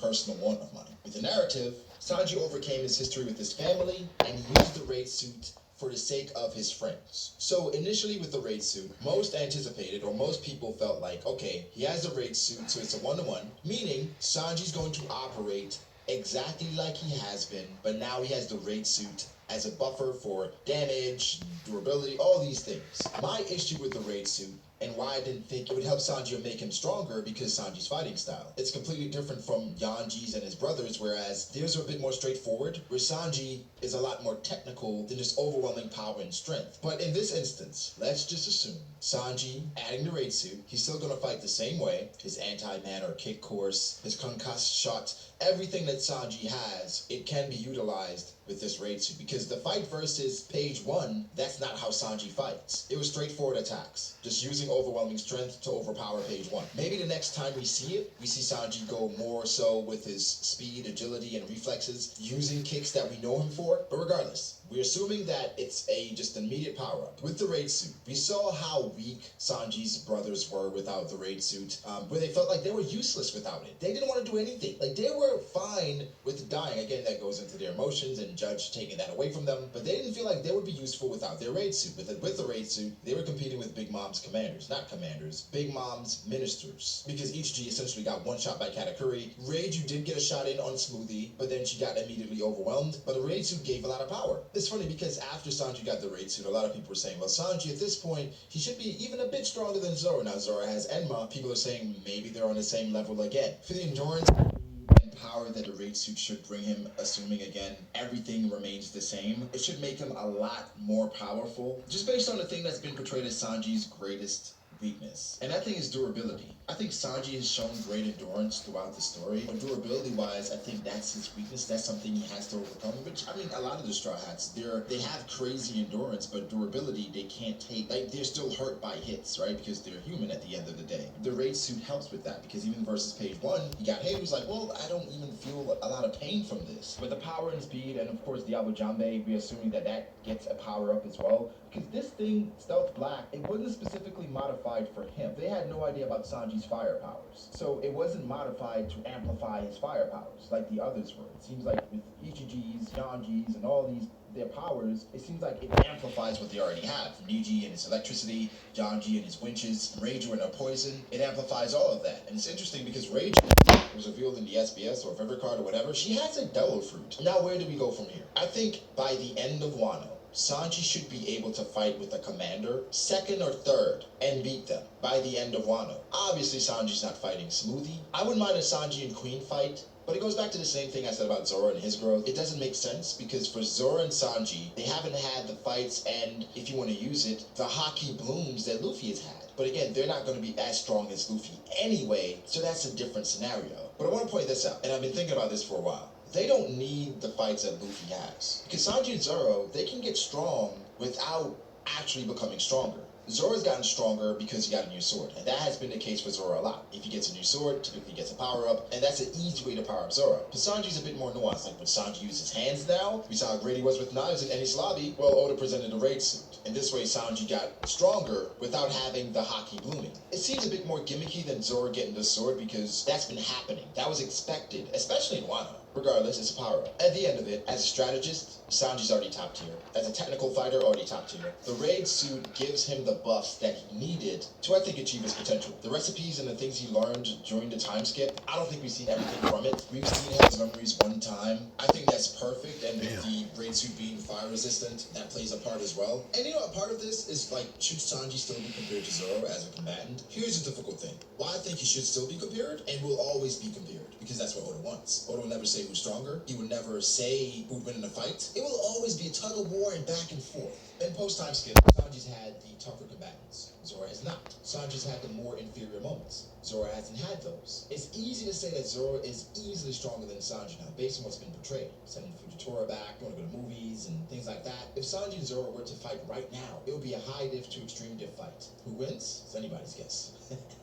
personal want of mine. With the narrative, Sanji overcame his history with his family, and he used the raid suit for the sake of his friends. So initially with the raid suit, most anticipated, or most people felt like, okay, he has a raid suit, so it's a one-to-one, meaning Sanji's going to operate exactly like he has been, but now he has the raid suit as a buffer for damage, durability, all these things. My issue with the raid suit, and why I didn't think it would help Sanji or make him stronger, because Sanji's fighting style. It's completely different from Yanji's and his brothers, whereas theirs are a bit more straightforward, where Sanji is a lot more technical than just overwhelming power and strength. But in this instance, let's just assume Sanji adding the raid suit, he's still gonna fight the same way. His anti-man or kick course, his concussed shot, everything that Sanji has, it can be utilized with this raid suit, because the fight versus page 1, that's not how Sanji fights. It was straightforward attacks, just using overwhelming strength to overpower page 1. Maybe the next time we see it, we see Sanji go more so with his speed, agility, and reflexes, using kicks that we know him for. But regardless, we're assuming that it's just an immediate power-up. With the raid suit, we saw how weak Sanji's brothers were without the raid suit, where they felt like they were useless without it. They didn't want to do anything. Like, they were fine with dying. Again, that goes into their emotions and Judge taking that away from them, but they didn't feel like they would be useful without their raid suit. With the raid suit, they were competing with Big Mom's commanders, not commanders, Big Mom's ministers, because each G essentially got one shot by Katakuri. Reiju did get a shot in on Smoothie, but then she got immediately overwhelmed, but the raid suit gave a lot of power. It's funny because after Sanji got the raid suit, a lot of people were saying, well, Sanji at this point, he should be even a bit stronger than Zoro. Now Zoro has Enma. People are saying maybe they're on the same level again. For the endurance and power that the raid suit should bring him, assuming again everything remains the same, it should make him a lot more powerful, just based on the thing that's been portrayed as Sanji's greatest weakness. And that thing is durability. I think Sanji has shown great endurance throughout the story, but durability wise, I think that's his weakness. That's something he has to overcome, which, I mean, a lot of the Straw Hats, they have crazy endurance, but durability, they can't take, like, they're still hurt by hits, right? Because they're human at the end of the day. The raid suit helps with that, because even versus page 1, he got hit, he was like, well, I don't even feel a lot of pain from this. With the power and speed, and of course Diablo Jambe, we're assuming that that gets a power up as well, because this thing, Stealth Black, it wasn't specifically modified for him. They had no idea about Sanji's fire powers, so it wasn't modified to amplify his fire powers like the others were. It seems like with Ichiji's, Yanji's, and all these, their powers, it seems like it amplifies what they already have. Niji and his electricity, Yanji and his winches, Reiju and her poison, it amplifies all of that. And it's interesting because Reiju was revealed in the SBS or River Card or whatever, she has a Devil Fruit. Now where do we go from here? I think by the end of Wano, Sanji should be able to fight with a commander, second or third, and beat them by the end of Wano. Obviously, Sanji's not fighting Smoothie. I wouldn't mind a Sanji and Queen fight, but it goes back to the same thing I said about Zoro and his growth. It doesn't make sense, because for Zoro and Sanji, they haven't had the fights and, if you want to use it, the hockey blooms that Luffy has had. But again, they're not going to be as strong as Luffy anyway, so that's a different scenario. But I want to point this out, and I've been thinking about this for a while. They don't need the fights that Luffy has. Because Sanji and Zoro, they can get strong without actually becoming stronger. Zoro's gotten stronger because he got a new sword, and that has been the case for Zoro a lot. If he gets a new sword, typically gets a power-up, and that's an easy way to power up Zoro. But Sanji's a bit more nuanced. Like when Sanji uses hands now, we saw how great he was with knives in Enies Lobby. Well, Oda presented a raid suit, and this way Sanji got stronger without having the hockey blooming. It seems a bit more gimmicky than Zoro getting the sword, because that's been happening. That was expected, especially in Wano. Regardless, it's a power-up. At the end of it, as a strategist, Sanji's already top tier. As a technical fighter, already top tier. The raid suit gives him the buffs that he needed to, I think, achieve his potential. The recipes and the things he learned during the time skip, I don't think we've seen everything from it. We've seen his memories one time. I think that's perfect, and with the raid suit being fire resistant, that plays a part as well. And you know, a part of this is like, should Sanji still be compared to Zoro as a combatant? Here's the difficult thing. Why I think he should still be compared, and will always be compared, because that's what Oda wants. Oda will never say who's stronger. He would never say who'd win in a fight. It will always be a tug of war and back and forth. In post-time skip, Sanji's had the tougher combatants. Zoro has not. Sanji's had the more inferior moments. Zoro hasn't had those. It's easy to say that Zoro is easily stronger than Sanji now, based on what's been portrayed. Sending Fujitora back, going to go to movies, and things like that. If Sanji and Zoro were to fight right now, it would be a high diff to extreme diff fight. Who wins? It's anybody's guess.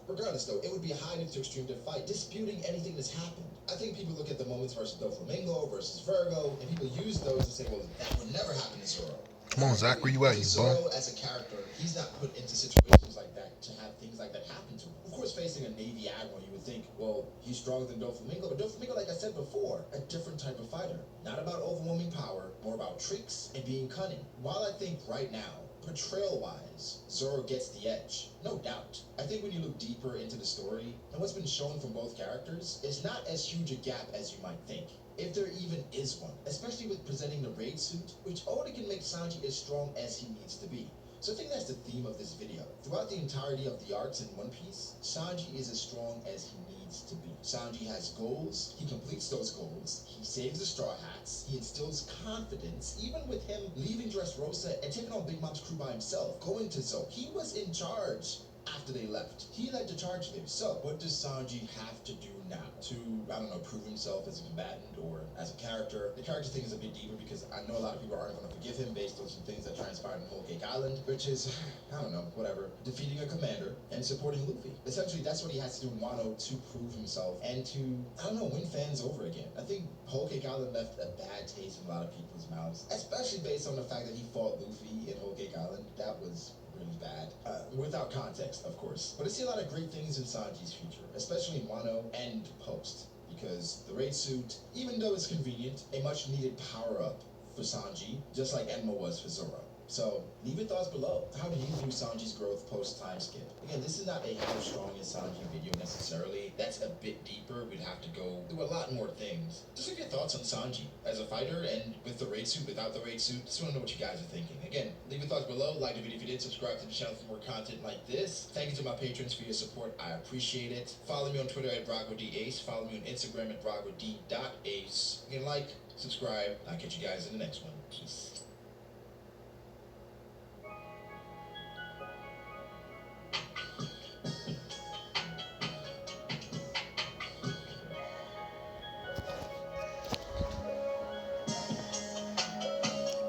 Regardless, though, it would be a high diff to extreme diff fight, disputing anything that's happened. I think people look at the moments versus Doflamingo versus Virgo, and people use those and say, well, that would never happen to Zoro. Come on, Zach, where you at, you bum? Zoro, as a character, he's not put into situations like that to have things like that happen to him. Of course, facing a Navy Admiral, you would think, well, he's stronger than Doflamingo, but Doflamingo, like I said, said before, a different type of fighter. Not about overwhelming power, more about tricks and being cunning. While I think right now, portrayal-wise, Zoro gets the edge, no doubt. I think when you look deeper into the story, and what's been shown from both characters, it's not as huge a gap as you might think. If there even is one, especially with presenting the raid suit, which only can make Sanji as strong as he needs to be. So I think that's the theme of this video. Throughout the entirety of the arcs in One Piece, Sanji is as strong as he needs to be. Sanji has goals, he completes those goals, he saves the Straw Hats, he instills confidence, even with him leaving Dressrosa and taking on Big Mom's crew by himself, going to Zou. He was in charge after they left. He led the charge there. So, what does Sanji have to do now to, I don't know, prove himself as a combatant or as a character? The character thing is a bit deeper because I know a lot of people aren't going to forgive him based on some things that transpired in Whole Cake Island, which is, I don't know, whatever, defeating a commander and supporting Luffy. Essentially, that's what he has to do in Wano to prove himself and to, I don't know, win fans over again. I think Whole Cake Island left a bad taste in a lot of people's mouths, especially based on the fact that he fought Luffy in Whole Cake Island. That was really bad, without context, of course. But I see a lot of great things in Sanji's future, especially in Wano and post, because the raid suit, even though it's convenient, a much needed power-up for Sanji, just like Enma was for Zoro. So, leave your thoughts below. How do you view Sanji's growth post-time skip? Again, this is not a how strong is Sanji video necessarily. That's a bit deeper. We'd have to go through a lot more things. Just leave your thoughts on Sanji as a fighter and with the raid suit, without the raid suit. Just want to know what you guys are thinking. Again, leave your thoughts below. Like the video if you did. Subscribe to the channel for more content like this. Thank you to my patrons for your support. I appreciate it. Follow me on Twitter at RoccoDAce. Follow me on Instagram at RoccoD.Ace. Again, like, subscribe. I'll catch you guys in the next one. Peace.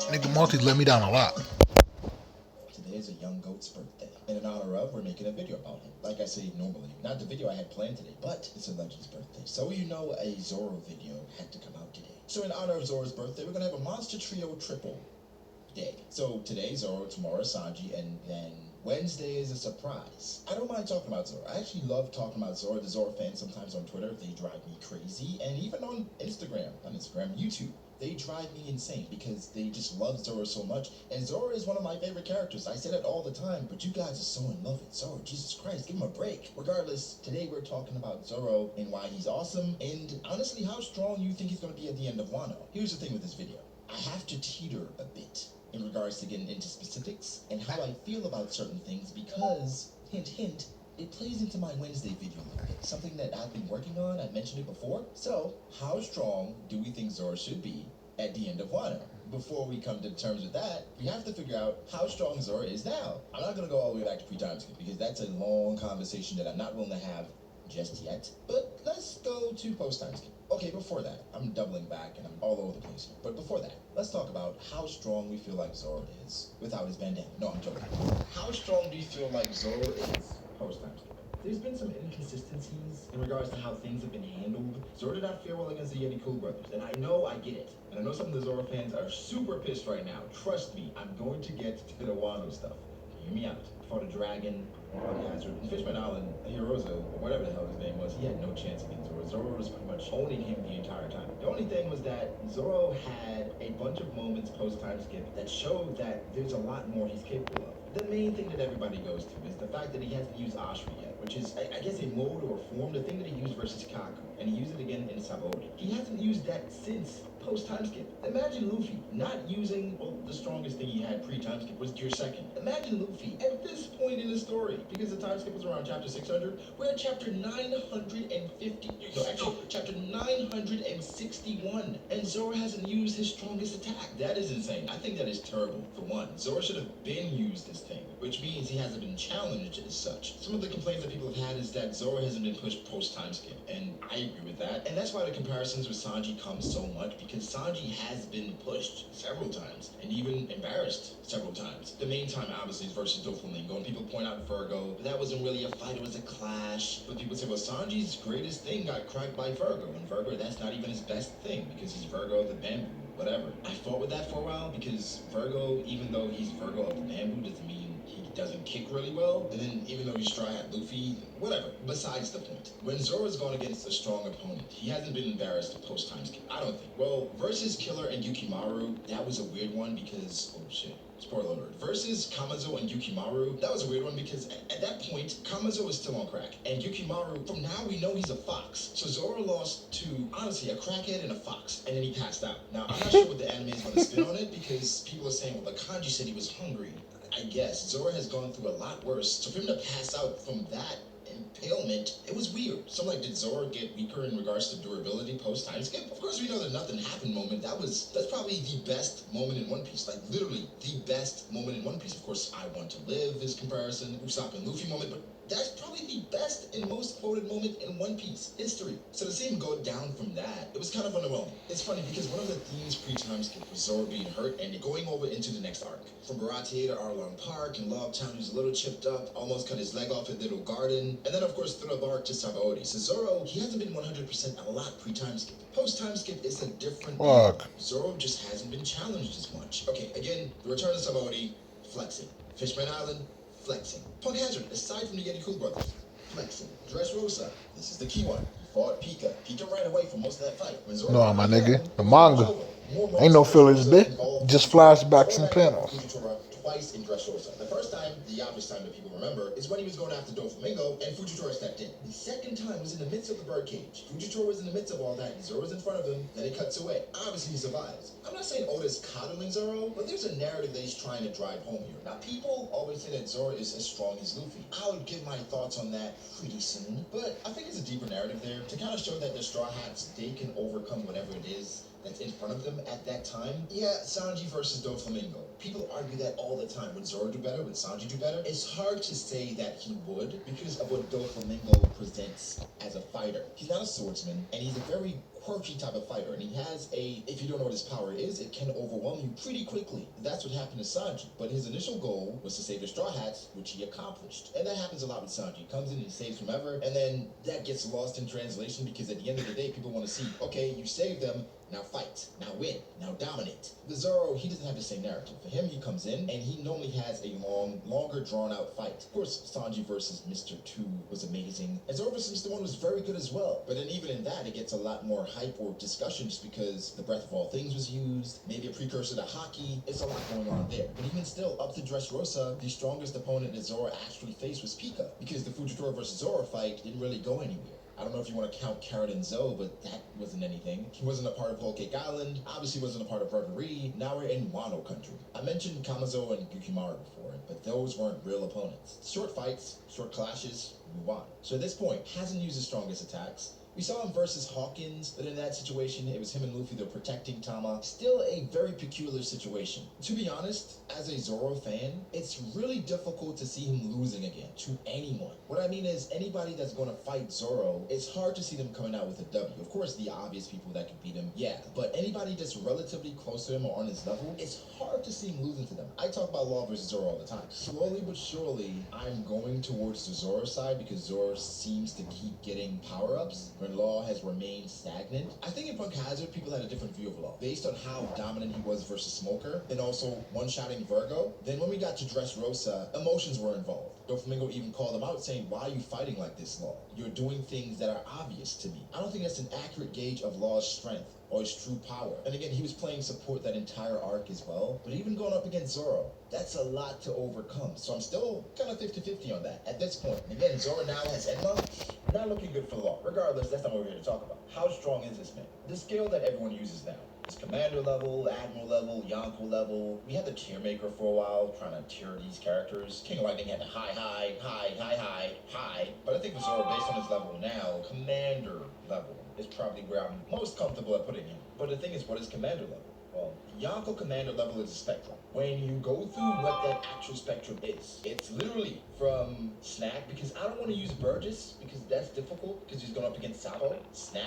Nigga Multi let me down a lot. Today is a young goat's birthday. And in honor of, we're making a video about him. Like I say normally, not the video I had planned today, but it's a legend's birthday. So you know a Zoro video had to come out today. So in honor of Zoro's birthday, we're gonna have a Monster Trio triple day. So today Zoro, tomorrow Sanji, and then Wednesday is a surprise. I don't mind talking about Zoro. I actually love talking about Zoro. The Zoro fans sometimes on Twitter, they drive me crazy. And even on YouTube. They drive me insane because they just love Zoro so much. And Zoro is one of my favorite characters. I say that all the time, but you guys are so in love with Zoro. Jesus Christ, give him a break. Regardless, today we're talking about Zoro and why he's awesome, and honestly, how strong you think he's going to be at the end of Wano. Here's the thing with this video. I have to teeter a bit in regards to getting into specifics and how I feel about certain things because, hint, hint, it plays into my Wednesday video a little bit. Something that I've been working on. I've mentioned it before. So, how strong do we think Zoro should be at the end of Wano? Before we come to terms with that, we have to figure out how strong Zoro is now. I'm not going to go all the way back to pre-time skip because that's a long conversation that I'm not willing to have just yet. But let's go to post-time skip. Okay, before that, I'm doubling back and I'm all over the place here. But before that, let's talk about how strong we feel like Zoro is without his bandana. No, I'm joking. How strong do you feel like Zoro is post-time skip? There's been some inconsistencies in regards to how things have been handled. Zoro did not fare well against the Yeti Cool Brothers, and I know I get it. And I know some of the Zoro fans are super pissed right now. Trust me, I'm going to get to the Wano stuff. Hear me out. Fought a dragon on the Hazard. In Fishman Island, Hirozo, or whatever the hell his name was, he had no chance against Zoro. Zoro was pretty much owning him the entire time. The only thing was that Zoro had a bunch of moments post-time skip that showed that there's a lot more he's capable of. The main thing that everybody goes to is the fact that he hasn't used Ashra yet, which is, I guess, a mode or form, the thing that he used versus Kaku, and he used it again in Sabaody. He hasn't used that since post-time skip. Imagine Luffy not using, well, the strongest thing he had pre-time skip was Gear Second. Imagine Luffy at this point in the story, because the time skip was around chapter 600, we're at chapter 950, no, actually, chapter 961, and Zoro hasn't used his strongest attack. That is insane. I think that is terrible, for one. Zoro should have been used this thing, which means he hasn't been challenged as such. Some of the complaints that people have had is that Zoro hasn't been pushed post-time skip, and I agree with that. And that's why the comparisons with Sanji come so much, because Sanji has been pushed several times, and even embarrassed several times. The main time, obviously, is versus Doflamingo, and people point out Virgo, but that wasn't really a fight, it was a clash. But people say, well, Sanji's greatest thing got cracked by Virgo, and Virgo, that's not even his best thing, because he's Virgo of the bamboo, whatever. I fought with that for a while, because Virgo, even though he's Virgo of the bamboo, doesn't mean he doesn't kick really well. And then even though he's Straw Hat Luffy, whatever. Besides the point. When Zoro's gone against a strong opponent, he hasn't been embarrassed post-time skip. I don't think. Well, versus Killer and Yukimaru, that was a weird one because, oh shit. Spoiler alert. Versus Kamazo and Yukimaru, that was a weird one because at that point, Kamazo is still on crack. And Yukimaru, from now we know he's a fox. So Zoro lost to, honestly, a crackhead and a fox. And then he passed out. Now, I'm not sure what the anime is going to spin on it because people are saying, well, the kanji said he was hungry. I guess. Zoro has gone through a lot worse. So for him to pass out from that impalement, it was weird. So I'm like, did Zoro get weaker in regards to durability post time skip? Of course we know the nothing happened moment. That's probably the best moment in One Piece. Like literally the best moment in One Piece. Of course, I Want to Live is comparison, Usopp and Luffy moment, but that's probably the best and most quoted moment in One Piece history. So to see him go down from that, it was kind of underwhelming. It's funny because one of the themes pre-time skip was Zoro being hurt and going over into the next arc. From Baratie to Arlong Park and Logtown, he was a little chipped up, almost cut his leg off at Little Garden, and then of course through the arc to Sabaody. So Zoro, he hasn't been 100% a lot pre-time skip. Post-time skip is a different thing. Zoro just hasn't been challenged as much. Okay, again, the return to Sabaody, flexing. Fishman Island, flexing. Punk Hazard, aside from the Yeti Cool Brothers, flexing. Dressrosa, this is the key one. He fought Pika. Pika ran away from most of that fight. No, my nigga, the manga. Ain't no fillers there. Just flashbacks and panels. Twice in Dressrosa. The first time, the obvious time that people remember, is when he was going after Doflamingo and Fujitora stepped in. The second time was in the midst of the birdcage. Fujitora was in the midst of all that, and Zoro was in front of him, then he cuts away. Obviously he survives. I'm not saying Oda's coddling Zoro, but there's a narrative that he's trying to drive home here. Now people always say that Zoro is as strong as Luffy. I'll give my thoughts on that pretty soon, but I think it's a deeper narrative there to kind of show that the Straw Hats, they can overcome whatever it is that's in front of them at that time. Yeah, Sanji versus Doflamingo. People argue that all the time. Would Zoro do better? Would Sanji do better? It's hard to say that he would because of what Doflamingo presents as a fighter. He's not a swordsman, and he's a very quirky type of fighter, and he has if you don't know what his power is, it can overwhelm you pretty quickly. That's what happened to Sanji. But his initial goal was to save the Straw Hats, which he accomplished. And that happens a lot with Sanji. He comes in and he saves whomever, and then that gets lost in translation because at the end of the day, people want to see, okay, you saved them, now fight, now win, now dominate. The Zoro, he doesn't have the same narrative. For him, he comes in, and he normally has a longer drawn-out fight. Of course, Sanji versus Mr. 2 was amazing, and Zoro versus Mr. 1 was very good as well. But then even in that, it gets a lot more hype or discussion just because the Breath of All Things was used, maybe a precursor to Haki. It's a lot going on there. But even still, up to Dressrosa, the strongest opponent that Zoro actually faced was Pika, because the Fujitora versus Zoro fight didn't really go anywhere. I don't know if you want to count Carrot and Zoe, but that wasn't anything. He wasn't a part of Whole Cake Island, obviously wasn't a part of Reverie. Now we're in Wano country. I mentioned Kamazo and Yukimaru before, but those weren't real opponents. Short fights, short clashes, move on. So at this point, hasn't used his strongest attacks. We saw him versus Hawkins, but in that situation, it was him and Luffy, they're protecting Tama. Still a very peculiar situation. To be honest, as a Zoro fan, it's really difficult to see him losing again to anyone. What I mean is, anybody that's going to fight Zoro, it's hard to see them coming out with a W. Of course, the obvious people that can beat him, yeah. But anybody that's relatively close to him or on his level, it's hard to see him losing to them. I talk about Law versus Zoro all the time. Slowly but surely, I'm going towards the Zoro side because Zoro seems to keep getting power-ups. Law has remained stagnant. I think in Punk Hazard, people had a different view of Law based on how dominant he was versus Smoker, and also one-shotting Virgo. Then when we got to Dressrosa, emotions were involved. Doflamingo even called him out saying, why are you fighting like this, Law? You're doing things that are obvious to me. I don't think that's an accurate gauge of Law's strength or his true power. And again, he was playing support that entire arc as well. But even going up against Zoro, that's a lot to overcome. So I'm still kind of 50-50 on that at this point. And again, Zoro now has Enma. Not looking good for Law. Regardless, that's not what we're here to talk about. How strong is this man? The scale that everyone uses now is commander level, admiral level, Yonko level. We had the tier maker for a while, trying to tier these characters. King of Lightning had the high. But I think with Zoro, based on his level now, commander level is probably where I'm most comfortable at putting him. But the thing is, what is commander level? Well, Yonko commander level is a spectrum. When you go through what that actual spectrum is, it's literally from Snack, because I don't want to use Burgess, because that's difficult, because he's going up against Sabo, Snack,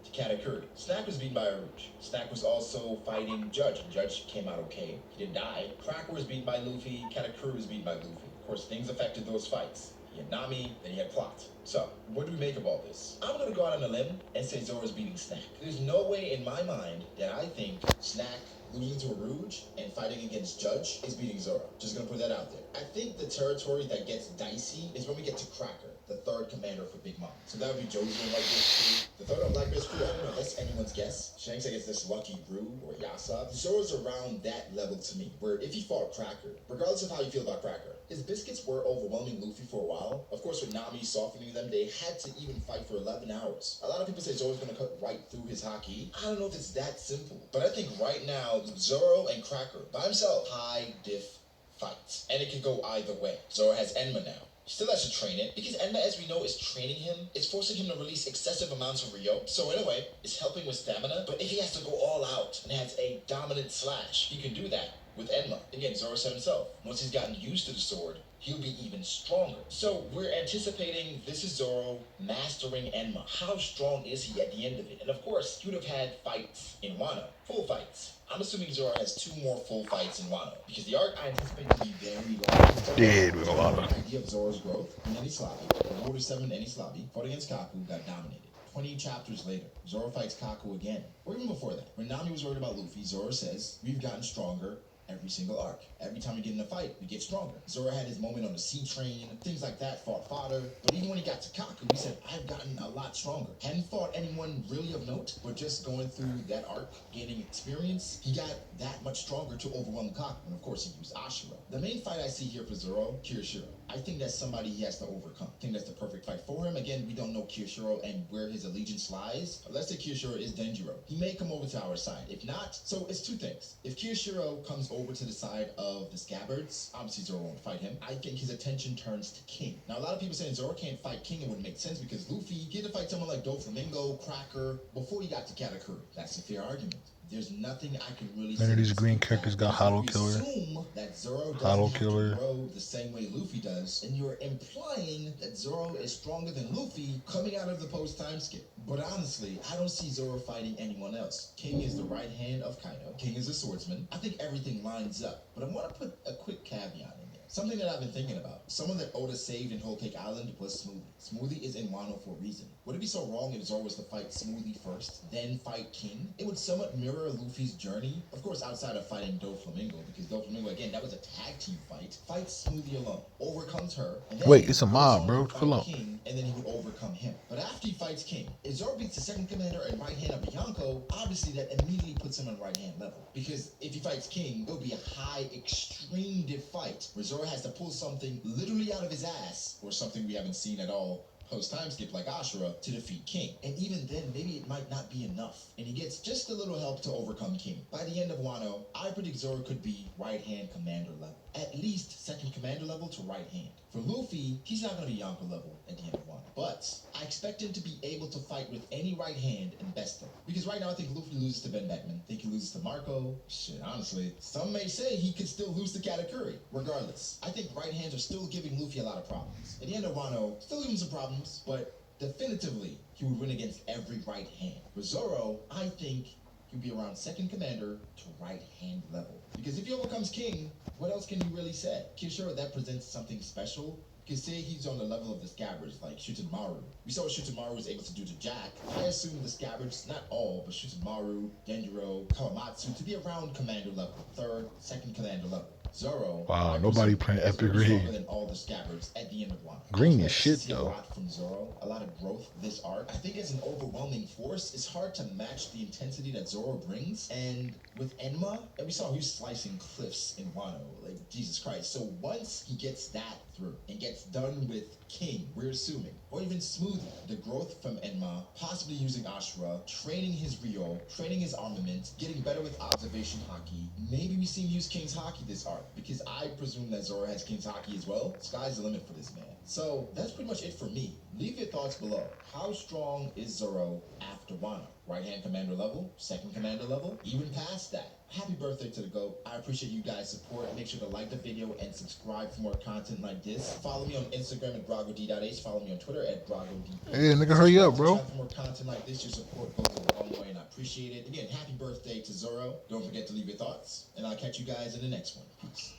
to Katakuri. Snack was beaten by Aruj. Snack was also fighting Judge, and Judge came out okay. He didn't die. Cracker was beaten by Luffy, Katakuri was beaten by Luffy. Of course, things affected those fights. He had Nami, then he had Plot. So, what do we make of all this? I'm gonna go out on a limb and say Zoro's beating Snack. There's no way in my mind that I think Snack losing to a Rouge and fighting against Judge is beating Zoro. Just gonna put that out there. I think the territory that gets dicey is when we get to Cracker, the third commander for Big Mom. So that would be Joe's and Whitebeard's crew. The third on Blackbeard's crew, I don't know, that's anyone's guess. Shanks against this Lucky Brew or Yasop. Zoro's around that level to me, where if he fought Cracker, regardless of how you feel about Cracker, his biscuits were overwhelming Luffy for a while. Of course, with Nami softening them, they had to even fight for 11 hours. A lot of people say Zoro's gonna cut right through his haki. I don't know if it's that simple, but I think right now, Zoro and Cracker, by himself, high diff fights. And it can go either way. Zoro has Enma now. He still has to train it, because Enma, as we know, is training him. It's forcing him to release excessive amounts of Ryo. So in a way, it's helping with stamina. But if he has to go all out and has a dominant slash, he can do that with Enma. Again, Zoro said himself, once he's gotten used to the sword, he'll be even stronger. So we're anticipating this is Zoro mastering Enma. How strong is he at the end of it? And of course, he would have had fights in Wano, full fights. I'm assuming Zoro has 2 more full fights in Wano, because the arc I anticipate to be very long. Dead with Wano. The idea of Zoro's growth in Eni Slavi, the Water 7 Eni Slavi, fought against Kaku, got dominated. 20 chapters later, Zoro fights Kaku again. Or even before that, when Nami was worried about Luffy, Zoro says, we've gotten stronger every single arc. Every time we get in a fight, we get stronger. Zoro had his moment on the sea train, things like that, fought fodder. But even when he got to Kaku, he said, I've gotten a lot stronger. Hadn't fought anyone really of note, but just going through that arc, gaining experience, he got that much stronger to overwhelm Kaku. And of course, he used Ashura. The main fight I see here for Zoro, Kirishiro. I think that's somebody he has to overcome. I think that's the perfect fight for him. Again, we don't know Kirishiro and where his allegiance lies. Let's say Kirishiro is Denjiro. He may come over to our side. If not, so it's 2 things. If Kirishiro comes over to the side of the Scabbards, obviously Zoro won't fight him. I think his attention turns to King. Now, a lot of people saying Zoro can't fight King, it wouldn't make sense because Luffy, he had to fight someone like Doflamingo, Cracker, before he got to Katakuri. That's a fair argument. There's nothing I can really say. None of these green characters got Hollow Killer. Assume that Zoro doesn't Hollow have Killer. to grow the same way Luffy does, and you're implying that Zoro is stronger than Luffy coming out of the post-time skip. But honestly, I don't see Zoro fighting anyone else. King is the right hand of Kaido. King is a swordsman. I think everything lines up. But I want to put a quick caveat in there. Something that I've been thinking about. Someone that Oda saved in Whole Cake Island was Smoothie. Smoothie is in Wano for a reason. Would it be so wrong if Zoro was to fight Smoothie first, then fight King? It would somewhat mirror Luffy's journey. Of course, outside of fighting Doflamingo, because Doflamingo, again, that was a tag team fight. Fights Smoothie alone, overcomes her, and then Wait, it's a mob, bro. Chill out. King, and then he would overcome him. But after he fights King, if Zoro beats the second commander and right hand of Bianco, obviously that immediately puts him on right hand level. Because if he fights King, it would be a high, extreme diff fight, where Zoro has to pull something literally out of his ass, or something we haven't seen at all post-time skip like Ashura, to defeat King. And even then, maybe it might not be enough. And he gets just a little help to overcome King. By the end of Wano, I predict Zoro could be right-hand commander level. At least second commander level to right hand. For Luffy, he's not going to be Yonko level at the end of Wano. But I expect him to be able to fight with any right hand and best them. Because right now I think Luffy loses to Ben Beckman. I think he loses to Marco. Shit, honestly, some may say he could still lose to Katakuri. Regardless, I think right hands are still giving Luffy a lot of problems. At the end of Wano, still giving some problems, but definitively, he would win against every right hand. For Zoro, I think he'll be around second commander to right hand level. Because if he overcomes King, what else can you really say? Kirishiro, that presents something special. Because say he's on the level of the Scabbards, like Shutamaru. We saw what Shutamaru was able to do to Jack. I assume the Scabbards, not all, but Shutamaru, Denjiro, Kawamatsu, to be around commander level. Third, second commander level. Zoro. Wow, nobody playing Epic Green. Than all the Scabbards at the end of Wano. Green is shit see though. A lot from Zoro, a lot of growth this arc. I think as an overwhelming force, it's hard to match the intensity that Zoro brings. And with Enma, and we saw he was slicing cliffs in Wano, like Jesus Christ. So once he gets that through and gets done with King, we're assuming, or even Smoothie, the growth from Enma, possibly using Ashura, training his Ryo, training his armament, getting better with observation haki. Maybe we see him use King's haki this arc, because I presume that Zoro has King's haki as well. Sky's the limit for this man. So that's pretty much it for me. Leave your thoughts below. How strong is Zoro after Wano? Right hand commander level, second commander level, even past that. Happy birthday to the GOAT. I appreciate you guys' support. Make sure to like the video and subscribe for more content like this. Follow me on Instagram at BragoD.H. Follow me on Twitter at BragoD. Hey, nigga, hurry up, bro. For more content like this, your support goes a long way and I appreciate it. Again, happy birthday to Zoro. Don't forget to leave your thoughts. And I'll catch you guys in the next one. Peace.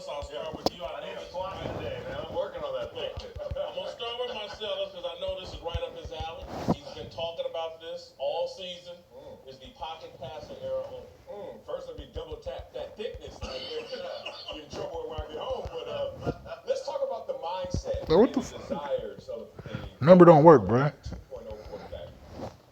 Marcellus, I'll start with you. I need a slot today, man. I'm working on that thing. I'm going to start with Marcellus because I know this is right up his alley. He's been talking about this all season. Is the pocket passing era over? First, let me double tap that thickness. Be in trouble when I get home. But let's talk about the mindset Bro, what and the the desires of the number don't work, bro. 2.0 quarterback.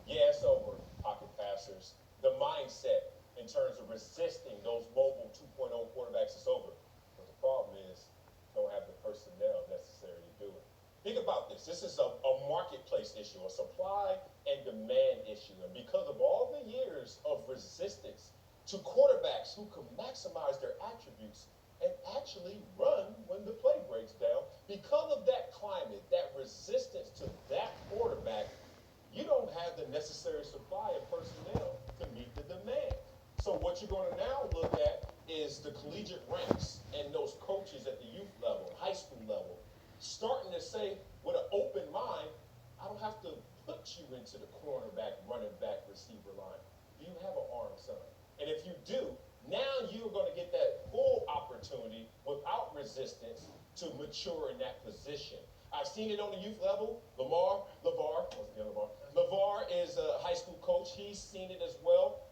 Yeah, it's over, pocket passers. The mindset in terms of resisting those mobile 2.0 quarterbacks is over. But the problem is, don't have the personnel necessary to do it. Think about this. This is a marketplace issue, a supply and demand issue. And because of all the years of resistance to quarterbacks who can maximize their attributes and actually run when the play breaks down, because of that climate, that resistance to that quarterback, you don't have the necessary supply of personnel to meet the demand. So what you're going to now look at is the collegiate ranks and those coaches at the youth level, high school level, starting to say with an open mind, I don't have to put you into the cornerback, running back, receiver line. Do you have an arm, son? And if you do, now you're going to get that full opportunity without resistance to mature in that position. I've seen it on the youth level. LeVar is a high school coach. He's seen it as well.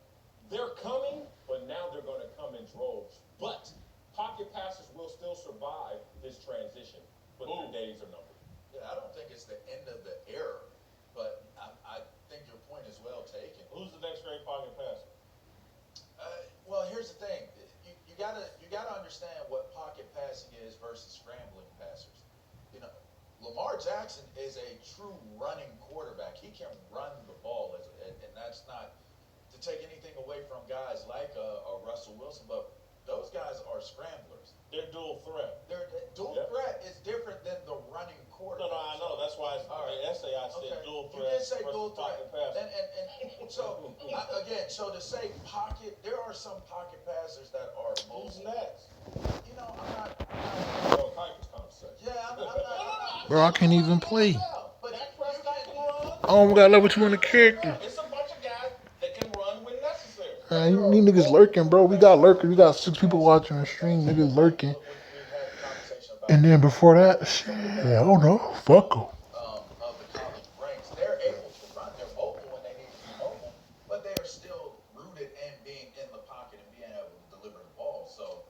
They're coming, but now they're going to come in droves. But pocket passes will still survive this transition, but their days are numbered. Yeah, I don't think it's the end of the era, but I think your point is well taken. Who's the next great pocket passer? Well, here's the thing: you gotta understand what pocket passing is versus scrambling passers. You know, Lamar Jackson is a true running quarterback. He can run the ball, and that's not to take anything away from guys like a Russell Wilson, but those guys are scramblers. They're dual threat. They're dual threat is different than the running quarterback. No, I know. That's why in the essay I said dual threat. You did say dual pocket threat. passer. And so, again, so to say pocket, there are some pocket passers that are Who's next? You know, I'm not. Well, Kuiper's kind of such. Yeah, I'm not. Bro, I can't even play. But Dak Prescott can run. Oh, we got level 200 character. It's a bunch of guys that can run when necessary. Man, you niggas lurking, bro. We got lurkers. We got 6 people watching the stream. Niggas lurking. And then before that, shit, I don't know. Fuck 'em. Of the college ranks, they're able to run. They're mobile when they need to be mobile, but they are still rooted in being in the pocket and being able to deliver the ball. So,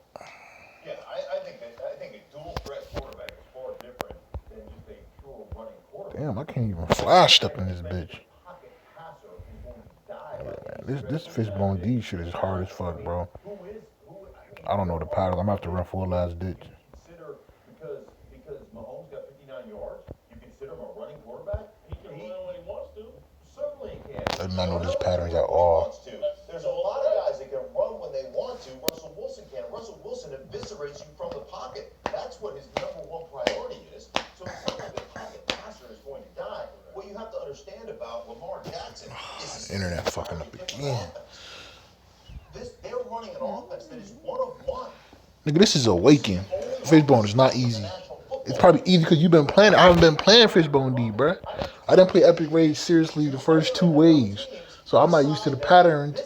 Yeah, I think a dual threat quarterback is far different than just a pure running quarterback. Damn, I can't even flash step in this bitch. Pocket passer is going to die. This fishbone D shit is hard as fuck, bro. I don't know the pattern. I'm gonna have to run full last ditch. Consider because Mahomes got 59 yards, you consider him a running quarterback? He can run when he wants to. Certainly he can. I do not know these patterns at all. There's a lot of guys that can run when they want to. Russell Wilson can. Russell Wilson eviscerates you from the pocket. That's what his number one priority is. So it's not like a pocket passer is going to die. What you have to understand about Lamar Jackson is Internet fucking up again. They're running an offense that is one of one. Nigga, this is a waking. Fishbone is not easy. It's probably easy because you've been playing. I haven't been playing Fishbone D, bruh. I didn't play Epic Rage seriously the first 2 waves. So I'm not used to the patterns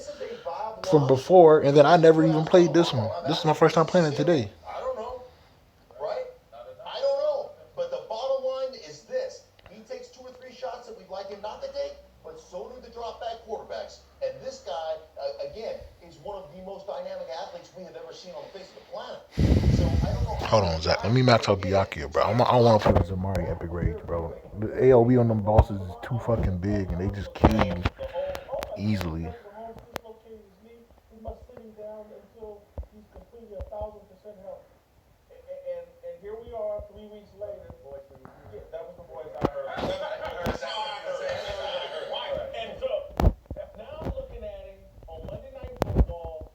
from before. And then I never even played this one. This is my first time playing it today. I don't know, right? I don't know. But the bottom line is this. He takes 2 or 3 shots that we'd like him not to take, but so do the drop back quarterbacks. And this guy, again, is one of the most dynamic athletes we have ever seen on the face of the planet. So I don't know. Hold on, Zach. Let me max out Biakio, bro. I don't want to play with Zamari Epic Rage, bro. The AOE on them bosses is too fucking big, and they just kill you easily. He must sit him down until he's completely 1,000% healthy. And here we are 3 weeks later. Yeah, that was the voice I heard. And so, now I'm looking at him on Monday Night Football,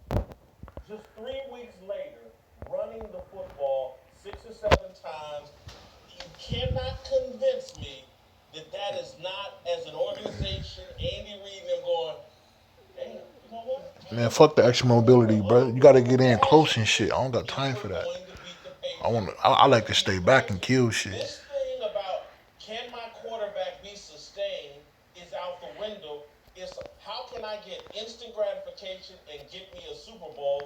just 3 weeks later, running the football 6 or 7 times. You cannot convince me that is not, as an organization, Andy Reid and them going, damn, you know what? Man, fuck the extra mobility, bro. You gotta get in close and shit. I don't got time for that. I like to stay back and kill shit. This thing about can my quarterback be sustained is out the window. It's how can I get instant gratification and get me a Super Bowl?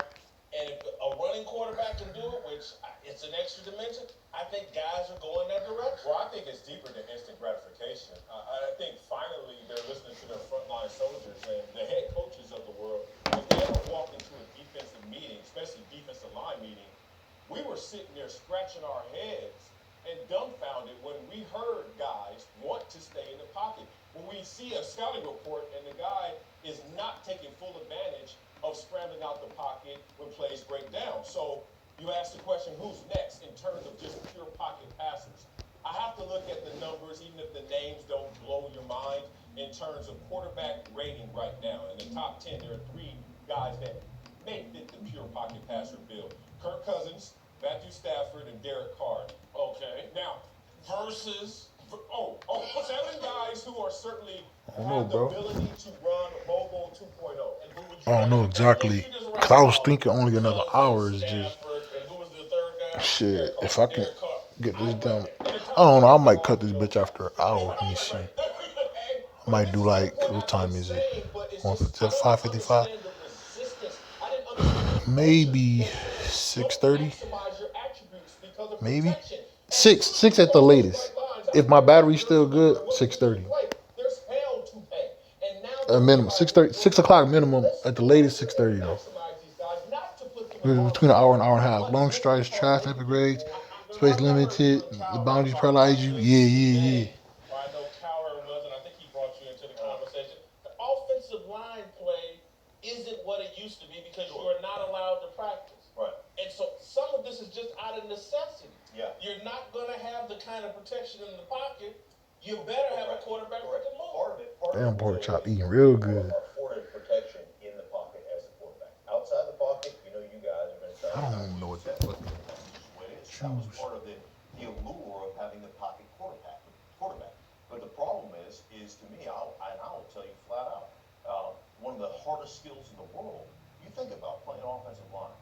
And if a running quarterback quarterback can do it, which it's an extra dimension, I think guys are going that direction. Well, I think it's deeper than instant gratification. I think finally they're listening to their frontline soldiers and the head coaches of the world. If they ever walk into a defensive meeting, especially defensive line meeting, we were sitting there scratching our heads and dumbfounded when we heard guys want to stay in the pocket. When we see a scouting report and the guy is not taking full advantage of scrambling out the pocket when plays break down. So you ask the question, who's next in terms of just pure pocket passers? I have to look at the numbers, even if the names don't blow your mind, in terms of quarterback rating right now. In the top 10, there are 3 guys that may fit the pure pocket passer bill. Kirk Cousins, Matthew Stafford, and Derek Carr. Okay. Now, Versus 7 guys who are certainly I don't know, have the bro. ability to run mobile 2.0. and who would you I don't know exactly. Because I was thinking only another hour is just Stafford, and who was the third guy? shit. If I can Derek Carr. get this done, I don't know. I might cut this bitch after an hour. Let me see. I might do like, what time is it? 5:55? Maybe 6:30. Maybe 6 at the latest. If my battery's still good, 6:30. A minimum 6:30, 6 o'clock minimum. At the latest, 6:30 though. Between an hour and a half. Long strides, trash, epic grades, space limited. The boundaries paralyze you. Yeah. I know Cowher was, and I think he brought you into the conversation. The offensive line play isn't what it used to be because you are not allowed to practice. Right. And so some of this is just out of necessity. Yeah. You're not going to have the kind of protection in the pocket. You better have a quarterback that can move. Damn, pork chop eating real good. Afforded protection in the pocket as a quarterback. Outside the pocket, you guys are going to try. I don't even know what That was part of the allure of having the pocket quarterback. But the problem is to me, I'll tell you flat out, one of the hardest skills in the world. You think about playing offensive line.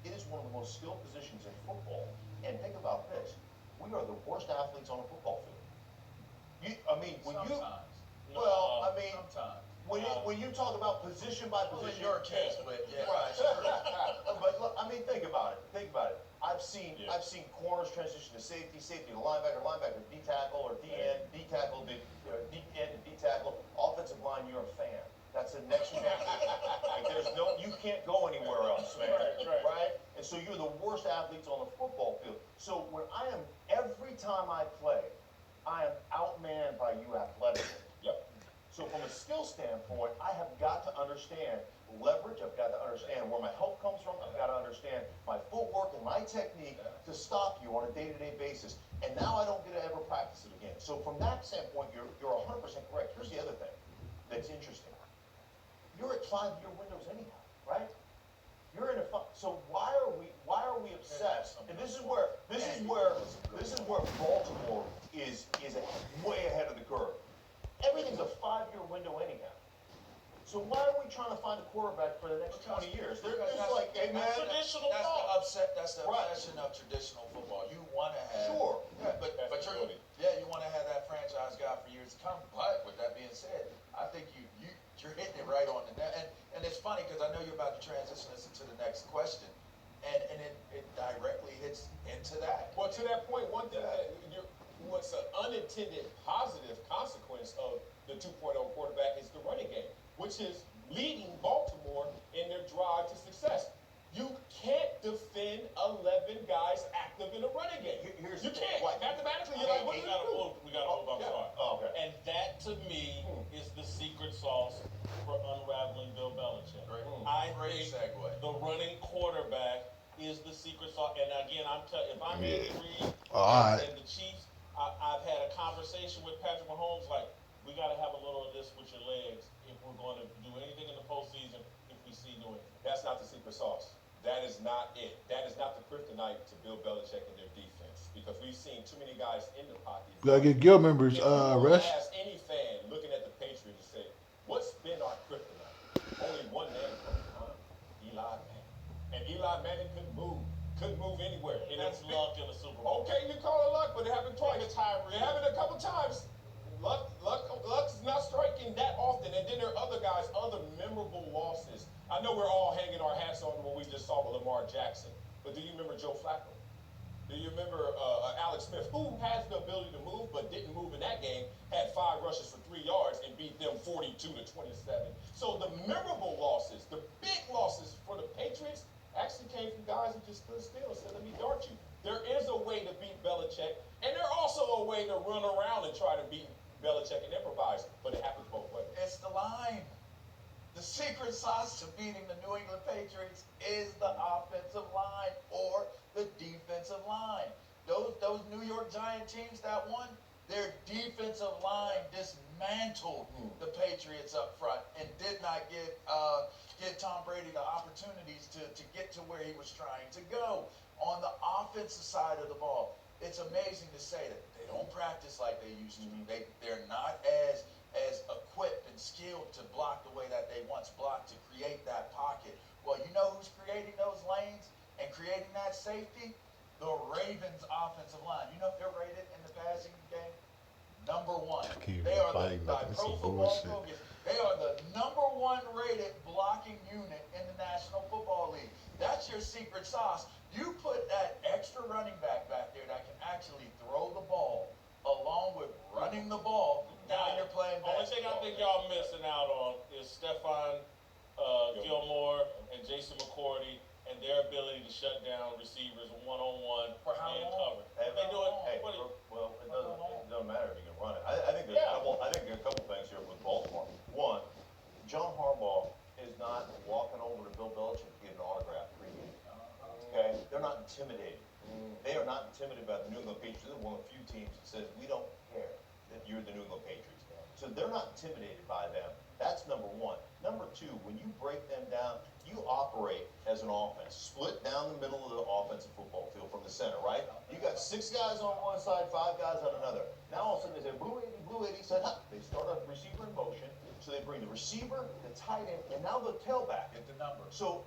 It is one of the most skilled positions in football. And think about this: we are the worst athletes on a football field. When you talk about position by position, your case, but yeah. Right, sure. But look, think about it. I've seen corners transition to safety to linebacker, D tackle or D end, D tackle to D end to D tackle. Offensive line, you're a fan. That's the next one. You can't go anywhere else, man. Right? And so you're the worst athletes on the football field. So every time I play, I am outmanned by you athletically. Yep. So from a skill standpoint, I have got to understand leverage. I've got to understand where my help comes from. I've got to understand my footwork and my technique to stop you on a day-to-day basis. And now I don't get to ever practice it again. So from that standpoint, you're 100% correct. Here's the other thing that's interesting. You're at 5-year windows anyhow, right? You're in so why are we obsessed? And this is where Baltimore is way ahead of the curve. Everything's a 5-year window anyhow. So why are we trying to find a quarterback for the next 20 years? They're just like, hey man, That's the obsession of traditional football. You want to have you want to have that franchise guy for years to come. But with that being said, I think you're hitting it right on the net. And it's funny because I know you're about to transition us into the next question, and it directly hits into that. Well, to that point, one thing what's an unintended positive consequence of the 2.0 quarterback is the running game, which is leading Baltimore in their drive to success. You can't defend 11 guys active in a running game. You can't. Mathematically, you're like, what do we do? We got to move. I'm sorry. Oh, okay. And that, to me, is the secret sauce for unraveling Bill Belichick. Great segue. The running quarterback is the secret sauce. And again, if I'm in Reed and the Chiefs, I've had a conversation with Patrick Mahomes, like, we got to have a little of this with your legs if we're going to do anything in the postseason if we see New England. That's not the secret sauce. That is not it. That is not the kryptonite to Bill Belichick and their defense, because we've seen too many guys in the pocket. We gotta get guild members, Rush. Ask any fan looking at the Patriots and say, what's been our kryptonite? Only one man comes to mind, Eli Manning. And Eli Manning couldn't move anywhere. And that's luck in the Super Bowl. Okay, you call it luck, but it happened twice. It happened a couple times. Luck's not striking that often. And then there are other guys, other memorable losses. I know we're all hanging our hats on what we just saw with Lamar Jackson, but But do you remember Joe Flacco? Do you remember Alex Smith, who has the ability to move but didn't move in that game, had 5 rushes for 3 yards and beat them 42-27. So the memorable losses, the big losses for the Patriots, actually came from guys who just stood still and said, let me dart you. There is a way to beat Belichick, and there's also a way to run around and try to beat Belichick and improvise, but it happens both ways. It's the line. The secret sauce to beating the New England Patriots is the offensive line or the defensive line. Those New York Giant teams that won, their defensive line dismantled the Patriots up front and did not give Tom Brady the opportunities to get to where he was trying to go. On the offensive side of the ball, it's amazing to say that they don't practice like they used to. They're not as equipped and skilled to block the way that they once blocked, to create that pocket. Well, you know who's creating those lanes and creating that safety? The Ravens offensive line. You know if they're rated in the passing game? Number 1. They are by Pro Football Focus. They are the number 1 rated blocking unit in the National Football League. That's your secret sauce. You put that extra running back there that can actually throw the ball along with running the ball. Now you're playing basketball. Only thing I think y'all missing out on is Stephon Gilmore and Jason McCourty and their ability to shut down receivers one-on-one and cover. Hey, They do it. well, it doesn't matter if you can run it. I think there's a couple things here with Baltimore. One, John Harbaugh is not walking over to Bill Belichick to get an autograph pregame. Okay, they're not intimidated. They are not intimidated by the New England Patriots. They're one of the few teams that says we don't care that you're the New England Patriots. So they're not intimidated by them. That's number 1. Number 2, when you break them down, you operate as an offense. Split down the middle of the offensive football field from the center, right? You got 6 guys on one side, 5 guys on another. Now all of a sudden they say, blue 80, said, huh. They start a receiver in motion. So they bring the receiver, the tight end, and now the tailback. Get the number. So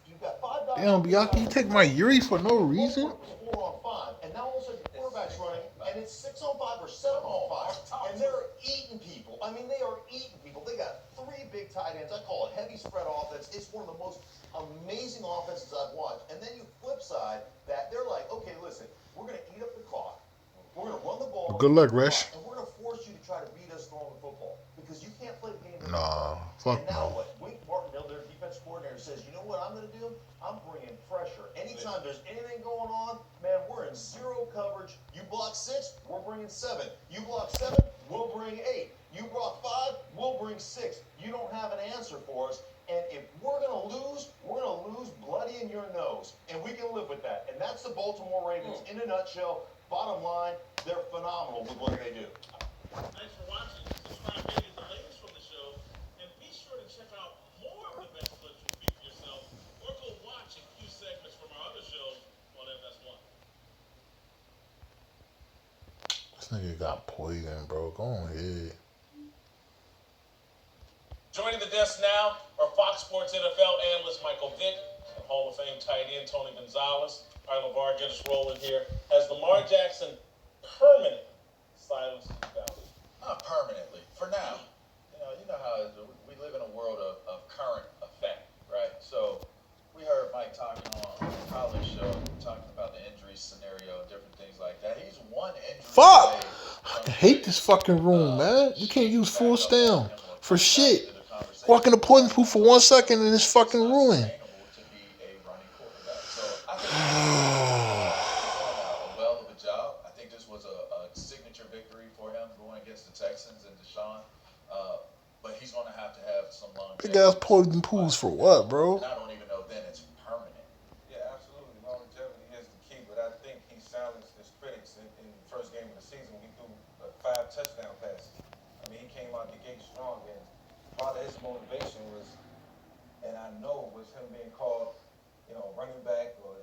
you've got 5 guys. Damn, Bianchi, you take my Yuri for no reason? 4 on 5, and now all of a sudden the quarterback's running, and it's 6 on 5 or 7 on 5, and they're eating people. I mean, they are eating people. They got 3 big tight ends. I call it heavy spread offense. It's one of the most amazing offenses I've watched. And then you flip side that they're like, okay, listen, we're going to eat up the clock. We're going to run the ball. Good luck, Resh. And we're going to force you to try to beat us throwing the football because you can't play the game. Nah, fuck and now no. what? Wink Martindale, their defense coordinator, says, you know what I'm going to do? I'm bringing pressure. Anytime there's anything going on, man, we're in 0 coverage. You block 6, we're bringing 7. You block 7, we'll bring 8. You block 5, we'll bring 6. You don't have an answer for us. And if we're going to lose, we're going to lose bloody in your nose. And we can live with that. And that's the Baltimore Ravens in a nutshell. Bottom line, they're phenomenal with what they do. Thanks for watching. Subscribe to get the latest from the show. And be sure to check out more of the best clips you feature yourself. Or go watch a few segments from our other shows on FS1. This nigga got poison, bro. Go ahead. Joining the desk now are Fox Sports NFL analyst Michael Vick and Hall of Fame tight end Tony Gonzalez. All right, LeVar, get us rolling here. Has Lamar Jackson permanently silenced his doubters? Not permanently. For now. You know how we live in a world of current effect, right? So we heard Mike talking on the college show, talking about the injury scenario, different things like that. He's one injury. Fuck! I hate this fucking room, man. You can't use full stem for shit. Walk in the poison pool for 1 second and it's fucking ruined. Well of a job. I think this was a signature victory for him going against the Texans and Deshaun. But he's going to have some long. Big ass poison pools for what, bro? I don't even know then it's permanent. Yeah, absolutely. Longevity is the key, but I think he silenced his critics in the first game of the season. He threw 5 touchdown passes. I mean, he came out the gate strong, and part of his motivation was, and I know, was him being called, running back or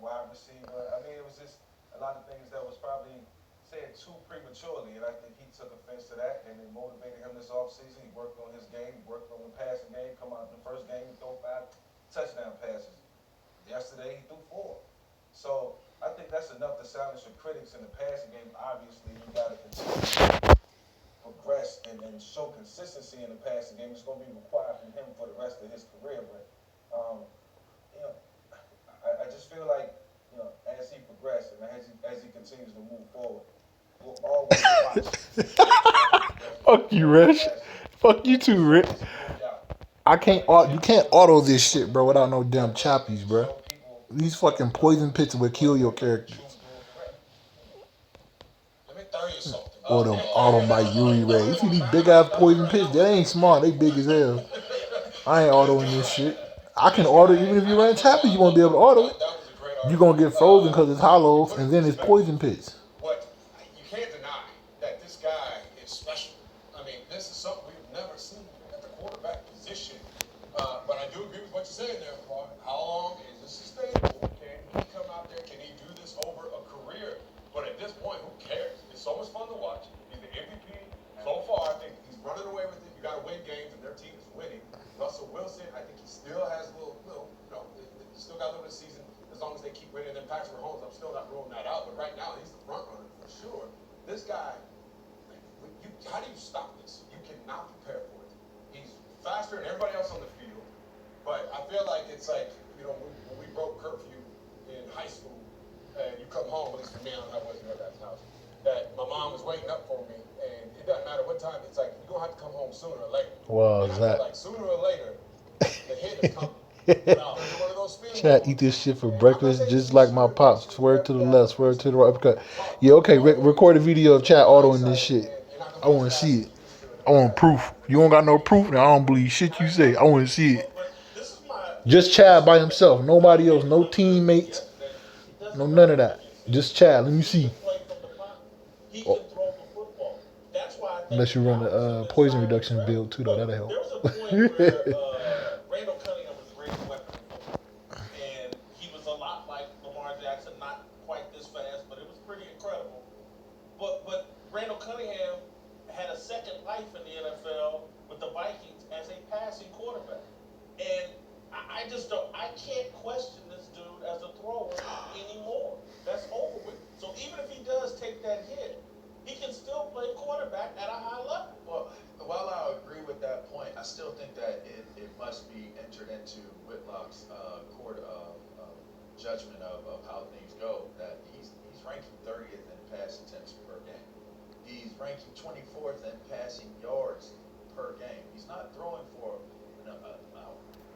wide receiver. I mean, it was just a lot of things that was probably said too prematurely, and I think he took offense to that, and it motivated him this offseason. He worked on his game, he worked on the passing game, come out in the first game, he threw 5 touchdown passes. Yesterday, he threw 4. So I think that's enough to silence your critics in the passing game. Obviously, you got to continue to progress and show consistency in the passing game. It's going to be required from him for the rest of his career, but I just continues to move forward. We'll always watch. Fuck you, Rich. Fuck you too, Rich. You can't auto this shit, bro, without no damn choppies, bro. These fucking poison pits will kill your characters. Let me tell you something. Auto my Yuri Ray. You see these big ass poison pits? They ain't smart. They big as hell. I ain't autoing this shit. I can auto even if you run choppies. You won't be able to auto it. You gonna get frozen because it's hollow, and then it's poison pits. But you can't deny that this guy is special. I mean, this is something we've never seen at the quarterback position. But I do agree with what you're saying there, Clark. How long is this sustainable? Can he come out there? Can he do this over a career? But at this point, who cares? It's so much fun to watch. He's the MVP so far. I think he's running away with it. You got to win games, and their team is winning. Russell Wilson, I think he still has a little he still got a little bit of season. As long as they keep winning. And Patrick Mahomes, I'm still not ruling that out. But right now, he's the front runner for sure. This guy, how do you stop this? You cannot prepare for it. He's faster than everybody else on the field. But I feel like it's like, when we broke curfew in high school, and you come home, at least for me, I don't know how it was in your guys' house, that my mom was waiting up for me, and it doesn't matter what time, it's like, you're going to have to come home sooner or later. Wow, and is I feel that? like sooner or later, the hit is coming. Chat, eat this shit for breakfast just like my pops. Swear to the left, swear to the right. Uppercut. Yeah, okay, record a video of chat autoing this shit. I want to see it. I want proof. You don't got no proof, then I don't believe shit you say. I want to see it. Just Chad by himself. Nobody else. No teammates. No none of that. Just Chad. Let me see. Oh. Unless you run the poison reduction build too, though. That'll help. There was a point where Randall Cunningham was a great weapon in football. And he was a lot like Lamar Jackson, not quite this fast, but it was pretty incredible. But Randall Cunningham had a second life in the NFL with the Vikings as a passing quarterback. And I can't question this dude as a thrower anymore. That's over with. So even if he does take that hit, he can still play quarterback at a high level. Well, while I agree with that point, I still think that it must be entered into Whitlock's court judgment of how things go. That he's ranking 30th in pass attempts per game. He's ranking 24th in passing yards per game. He's not throwing for an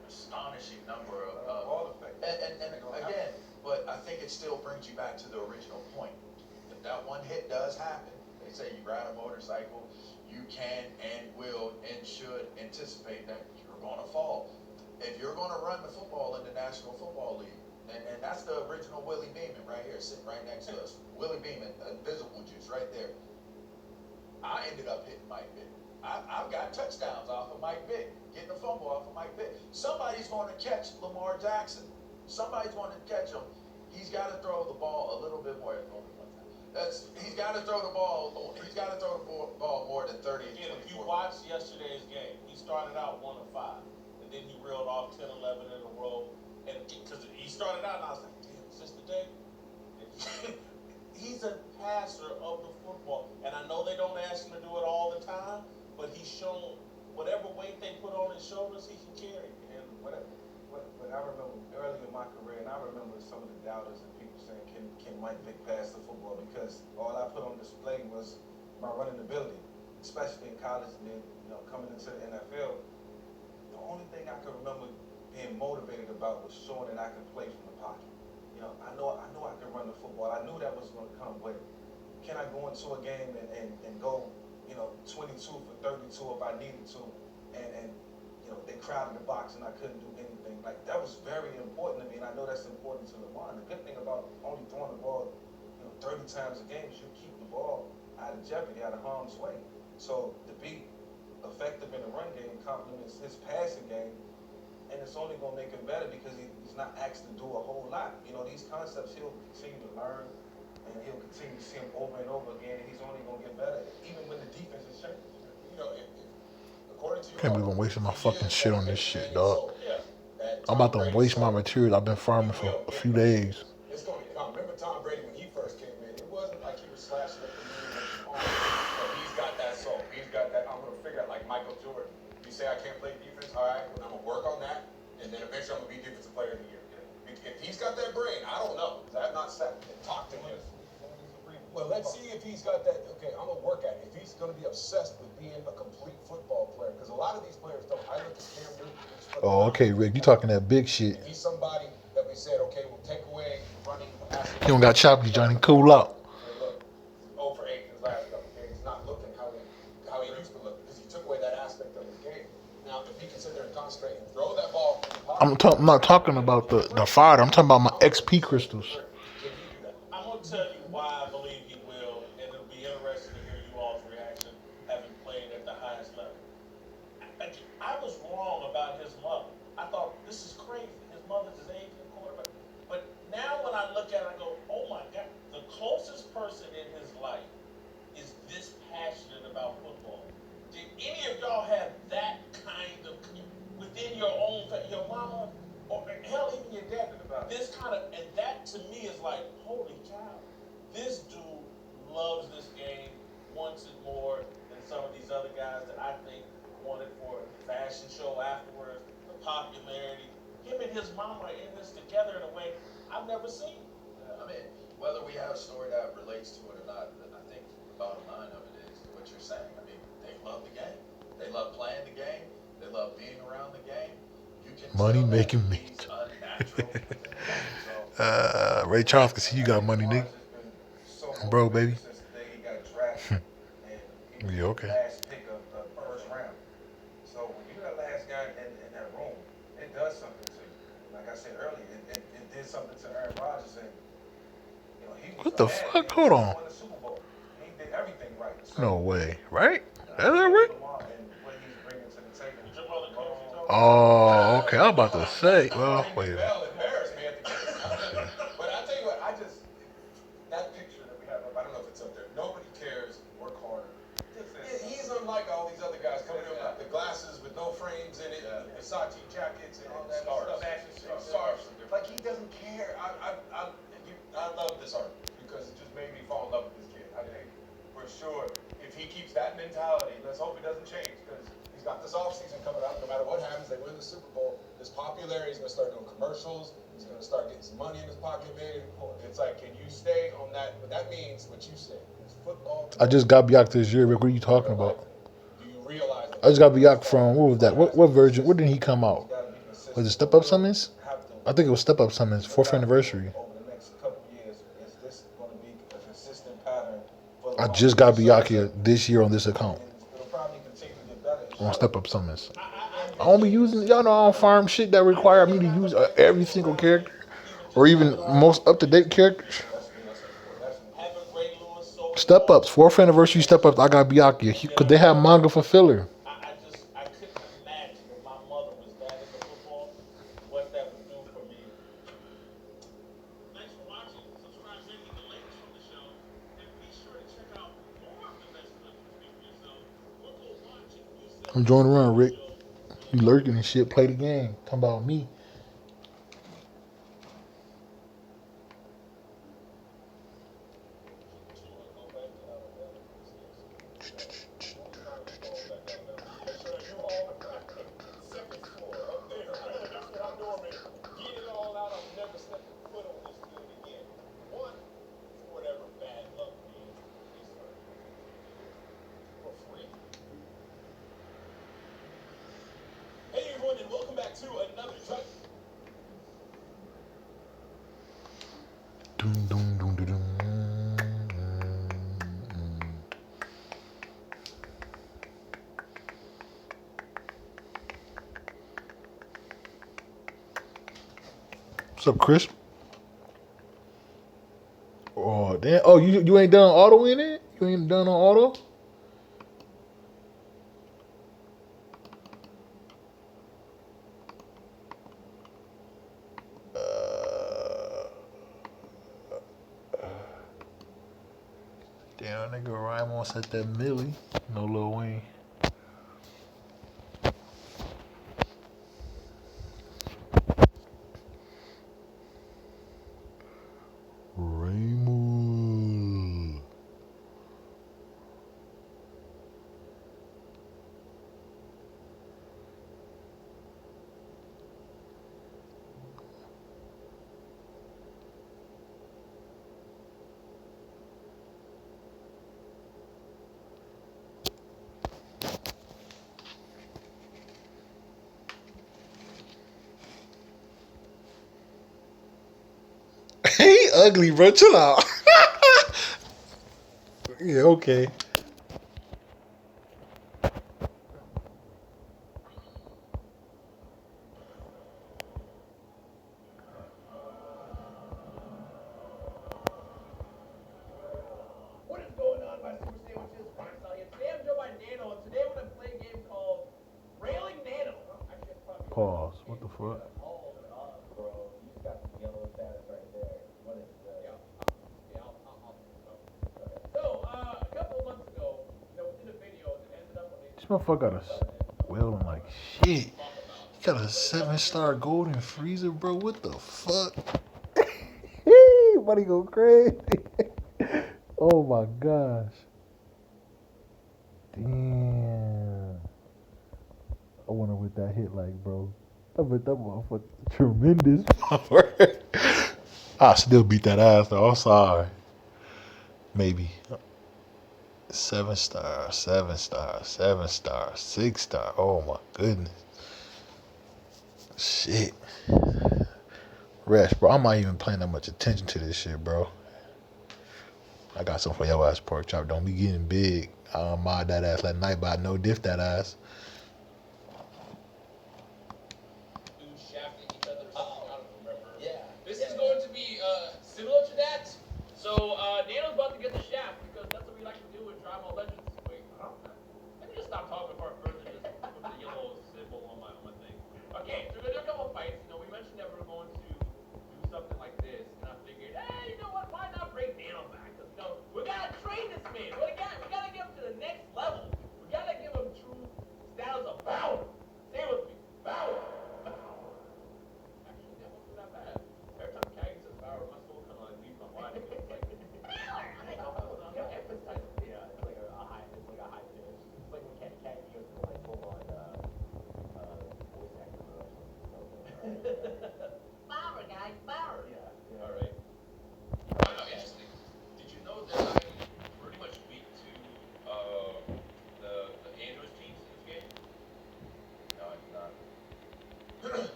astonishing number of and again, but I think it still brings you back to the original point. If that one hit does happen, they say you ride a motorcycle, you can and will and should anticipate that you're going to fall. If you're going to run the football in the National Football League, and that's the original Willie Beeman right here, sitting right next to us. Willie Beeman, invisible juice right there. I ended up hitting Mike Vick. I've got touchdowns off of Mike Vick, getting a fumble off of Mike Vick. Somebody's going to catch Lamar Jackson. Somebody's going to catch him. He's got to throw the ball a little bit more. He's got to throw the ball. He's got to throw the ball more than 30. Again, if you watched yesterday's game, he started out 1 of 5, and then he reeled off 10, 11 in a row. And because he started out, and I was like, damn, is this the day? He's a passer of the football, and I know they don't ask him to do it all the time, but he's shown whatever weight they put on his shoulders, he can carry. And But I remember early in my career, and I remember some of the doubters and people saying, can Mike Vick pass the football? Because all I put on display was my running ability, especially in college, and then coming into the NFL. The only thing I could remember being motivated about was showing that I could play from the pocket. I know I could run the football. I knew that was going to come, but can I go into a game and go 22 for 32 if I needed to, and they crowded the box and I couldn't do anything. Like, that was very important to me, and I know that's important to Lamar. And the good thing about only throwing the ball 30 times a game is you keep the ball out of jeopardy, out of harm's way. So to be effective in the run game complements his passing game, and it's only going to make him better because he's not asked to do a whole lot. These concepts he'll continue to learn, and he'll continue to see them over and over again, and he's only going to get better, even when the defense is changing. Can't believe I'm wasting my fucking shit on this shit, dog. I'm about to waste my material. I've been farming for a few days. It's going to come. Remember Tom Brady when he first came in? It wasn't like he was slashing up the knee with his arm. But he's got that soul. He's got that. I'm going to figure out like Michael Jordan. You say I can't play defense, all right, well, I'm going to work on that, and then eventually I'm going to be defensive player of the year. If he's got that brain, I don't know. I have not sat and talked to him. Well, let's see if he's got that. Okay, I'm gonna work at it. If he's gonna be obsessed with being a complete football player, because a lot of these players don't. I look at Cam Newton. Oh, okay, Rick, you talking that big shit. He's somebody that we said, okay, we'll take away running. You don't got choppy, Johnny. Cool out. Hey, look, 0 for 8 in his last couple games. He's not looking how he used to look because he took away that aspect of his game. Now, if he can sit there and concentrate and throw that ball, I'm not talking about the fire. I'm talking about my XP crystals. can he do that? I'm gonna tell you why I believe he will, and it'll be interesting to hear you all's reaction, having played at the highest level. I was wrong about his mother. I thought this is crazy. His mother's his agent quarterback. But now when I look at it, I go, oh my God, the closest person in his life is this passionate about football. Did any of y'all have that kind of within your own, your mama, or hell, even your dad? This kind of, and that to me is like, holy cow, this dude loves this game, wants it more than some of these other guys that I think wanted for the fashion show afterwards, the popularity. Him and his mama are in this together in a way I've never seen. I mean, whether we have a story that relates to it or not, I think the bottom line of it is what you're saying. I mean, they love the game. They love playing the game. They love being around the game. You can Money tell that making me. he's unnatural. Ray Charles can see you got money, nigga. Bro, baby. Since the day he got drafted, and he was Yeah, okay. the last pick of the first round. So when you're the last guy in that room, it does something to you. Like I said earlier, it did something to Aaron Rodgers, and you know he was What the mad. fuck? He Hold on. won the Super Bowl. He did everything right. So, No way, right? That's that right? Lamar and what he's bringing to the table. Did your brother coach you, Joe? Oh, okay. I'm about to say. Well, wait a minute. Bell embarrassed me at the game. But I tell you what, that picture that we have up, I don't know if it's up there. Nobody cares. Work harder. He's unlike all these other guys coming in with the glasses with no frames in it, Versace jackets and all that stuff. Stars. Like he doesn't care. I love this art because it just made me fall in love with this kid. I think for sure, if he keeps that mentality, let's hope it doesn't change because he's got this offseason coming up. No matter what happens, they win the Super Bowl. His popularity, he's going to start doing commercials. He's going to start getting some money in his pocket, baby. It's like, can you stay on that? But that means what you said. It's football. I just got Biak this year, Rick. What are you talking about? Do you realize that? I just got Biak from, what was that? What version? Where did he come out? Was it Step Up Summons? I think it was Step Up Summons, 4th anniversary. Over the next couple years, is this going to be a consistent pattern? I just got Biak here this year on this account. It'll probably continue to get better. On Step Up Summons. I don't be using, y'all know I don't farm shit that require me to use every single character. Or even most up-to-date characters. Step Ups, 4th anniversary Step Ups, I got Biak here. Because they have manga for filler. I couldn't imagine if my mother was that into football, what that would do for me. Thanks for watching. Subscribe to get the latest from the show. And be sure to check out more of the best clips to speak for yourself. Or go watch it. I'm joining around, Rick. You lurking and shit, play the game. Talking about me. Hey everyone, and welcome back to another track. Doom, doom, doom, doom, doom. What's up, Chris? Oh, damn. Oh, you ain't done auto in it? You ain't done on auto? Damn, nigga Ryan wants at that Millie. No Lil Wayne. Raymond. ugly, bro. Chill out. Yeah, okay. What is going on, my super sandwiches? Fox out here. Today I'm joined by Nano, and today we're gonna play a game called Railing Nano. Actually, that's probably Pause. What the fuck? Oh, bro, you just got some yellow status right there. What is this? Yeah, okay. So, a couple of months ago, within the video, it ended up when they This motherfucker got a well, I'm like shit. He got a 7-star golden freezer, bro. What the fuck? Buddy go crazy. Oh my gosh. Damn. I wonder what that hit like, bro. I bet that motherfucker tremendous power. I still beat that ass though. I'm sorry. Maybe. 7-star, 7-star, 7-star, 6-star. Oh my goodness. Shit. Rest, bro. I'm not even paying that much attention to this shit, bro. I got something for your ass, pork chop. Don't be getting big. I don't mind that ass that night, but I know diff that ass. dude shafting each other or something. I don't remember. Yeah. This is going to be similar to that. So Nano's about to get the shaft because that's what we like to do in Drama Legends. Wait, let me just stop talking for a further. Just put the yellow symbol on my thing. Okay, so we're gonna do a couple fights. We mentioned that we're going to do something like this, and I figured, hey, you know what? Why not bring Nano back? Because we gotta train this man. We gotta get him to the next level. We gotta give him true status of power. Stay with me, power. Actually, that wasn't that bad. Every time Kagi says power, my soul kind of like leaves my body. It's like power. Yeah, it's like a high. It's like a high pitch. It's like when Kagi goes to like full on voice actor or something. Power, guys, power. Yeah. All right. Interesting. Did you know that I pretty much beat to the Android teams in this game? No, I did not.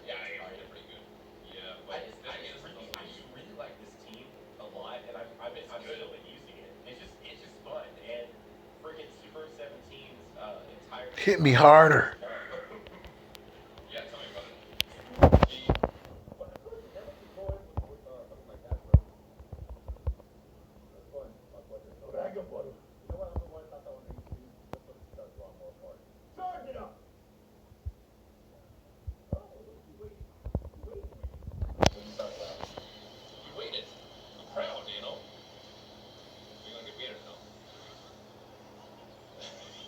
Yeah, I did pretty good. Yeah, but I really like this team a lot, and I've still been using it. It's just fun, and freaking Super 17's entire Hit me harder. yeah, tell me about it. But I feel like you never could go in with something like that, bro. That's fun. Dragon Ball. You know what? I'm the one that thought that one on YouTube. That's what it does a lot more apart. Charge it up! Oh, you waited. What are you talking about? You waited. I'm proud, You're gonna get baited now.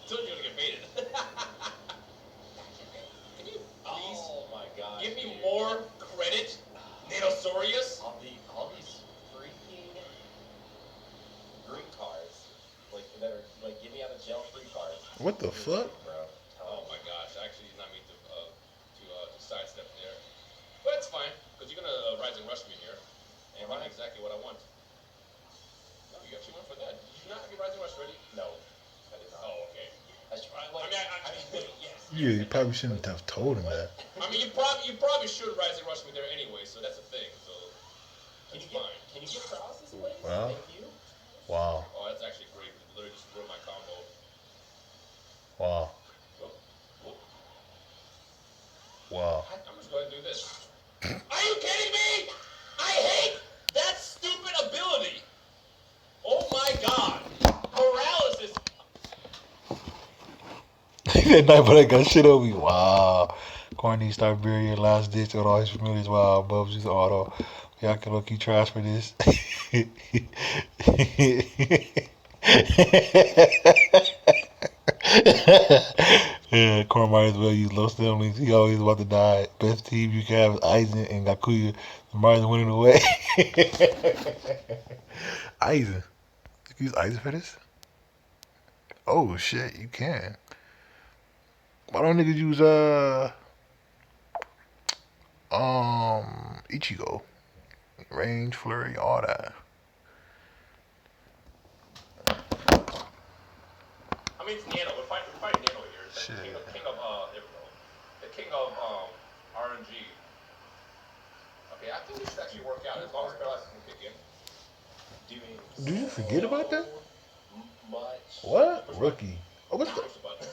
Told you you're gonna get baited. Can you please Oh my god. give me more credit, Nanosaurus? All these freaking green cards, like that are like get me out of jail free cards. What the fuck? Bro. Oh my gosh, actually, not me to sidestep there. But it's fine, because you're gonna rise and rush me here. And run exactly what I want. No, you actually went for that. Did you not have your rise and rush ready? No, I did not. Oh, okay. That's right. I mean, yes. Yeah, you probably shouldn't have told him that. I mean, you probably should rise and rush me there anyway, so that's the thing. So Can it's you fine. Can you get paralysis, please? Well. Thank you. Wow. Oh, that's actually great. It literally just ruined my combo. Wow. Wow. I'm just going to do this. Are you kidding me? I hate that stupid ability. Oh my god. Paralysis. That night, but I got shit on me. Wow. Corny start burying last ditch on all his familiars. Wow. Bubs just auto. Y'all can look, you trash for this. Yeah, Corn might as well use low stimulants. He always about to die. Best team you can have is Aizen and Gakuya. The Marlins winning away. Aizen. You can use Aizen for this? Oh shit, you can. Why don't niggas use Ichigo? Range, flurry, all that. I mean, it's Nano. We're fighting Nano here. It's like Shit. there we go. The king of RNG. Okay, I think this should actually work out as long as paralysis can kick in. Do you forget about that? Much. What? Push Rookie. Oh, what the? Push the button.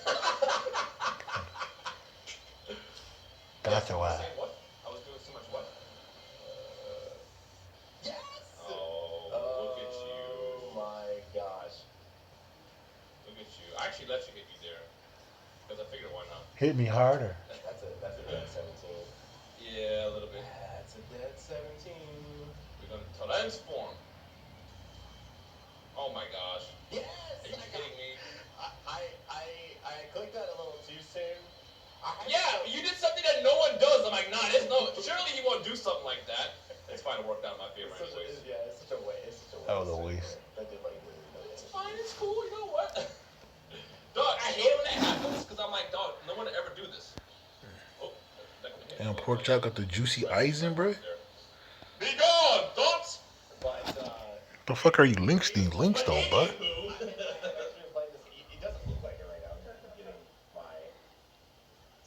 Gotcha, why? Say what? I was doing so much what? Yes! Oh, look at you. Oh my gosh. Look at you. I actually let you hit me there. Because I figured why not? Hit me harder. That's a dead 17. Yeah, a little bit. That's a dead 17. We're going to transform. Oh my gosh. Yes! Are you kidding me? I clicked that a little too soon. Yeah, you did something that no one does. I'm like, nah, there's no. Surely he won't do something like that. It's fine. It worked out in my favor, anyways. It's such a waste. That was a waste. That did like literally no It's damage. fine. It's cool. You know what? Dog, I hate it when that happens because I'm like, dog, no one will ever do this. Oh, And pork chop got the juicy icing, bro. Be gone, thoughts. But The fuck are you links these links though, bro? It doesn't look like it right now. I'm getting my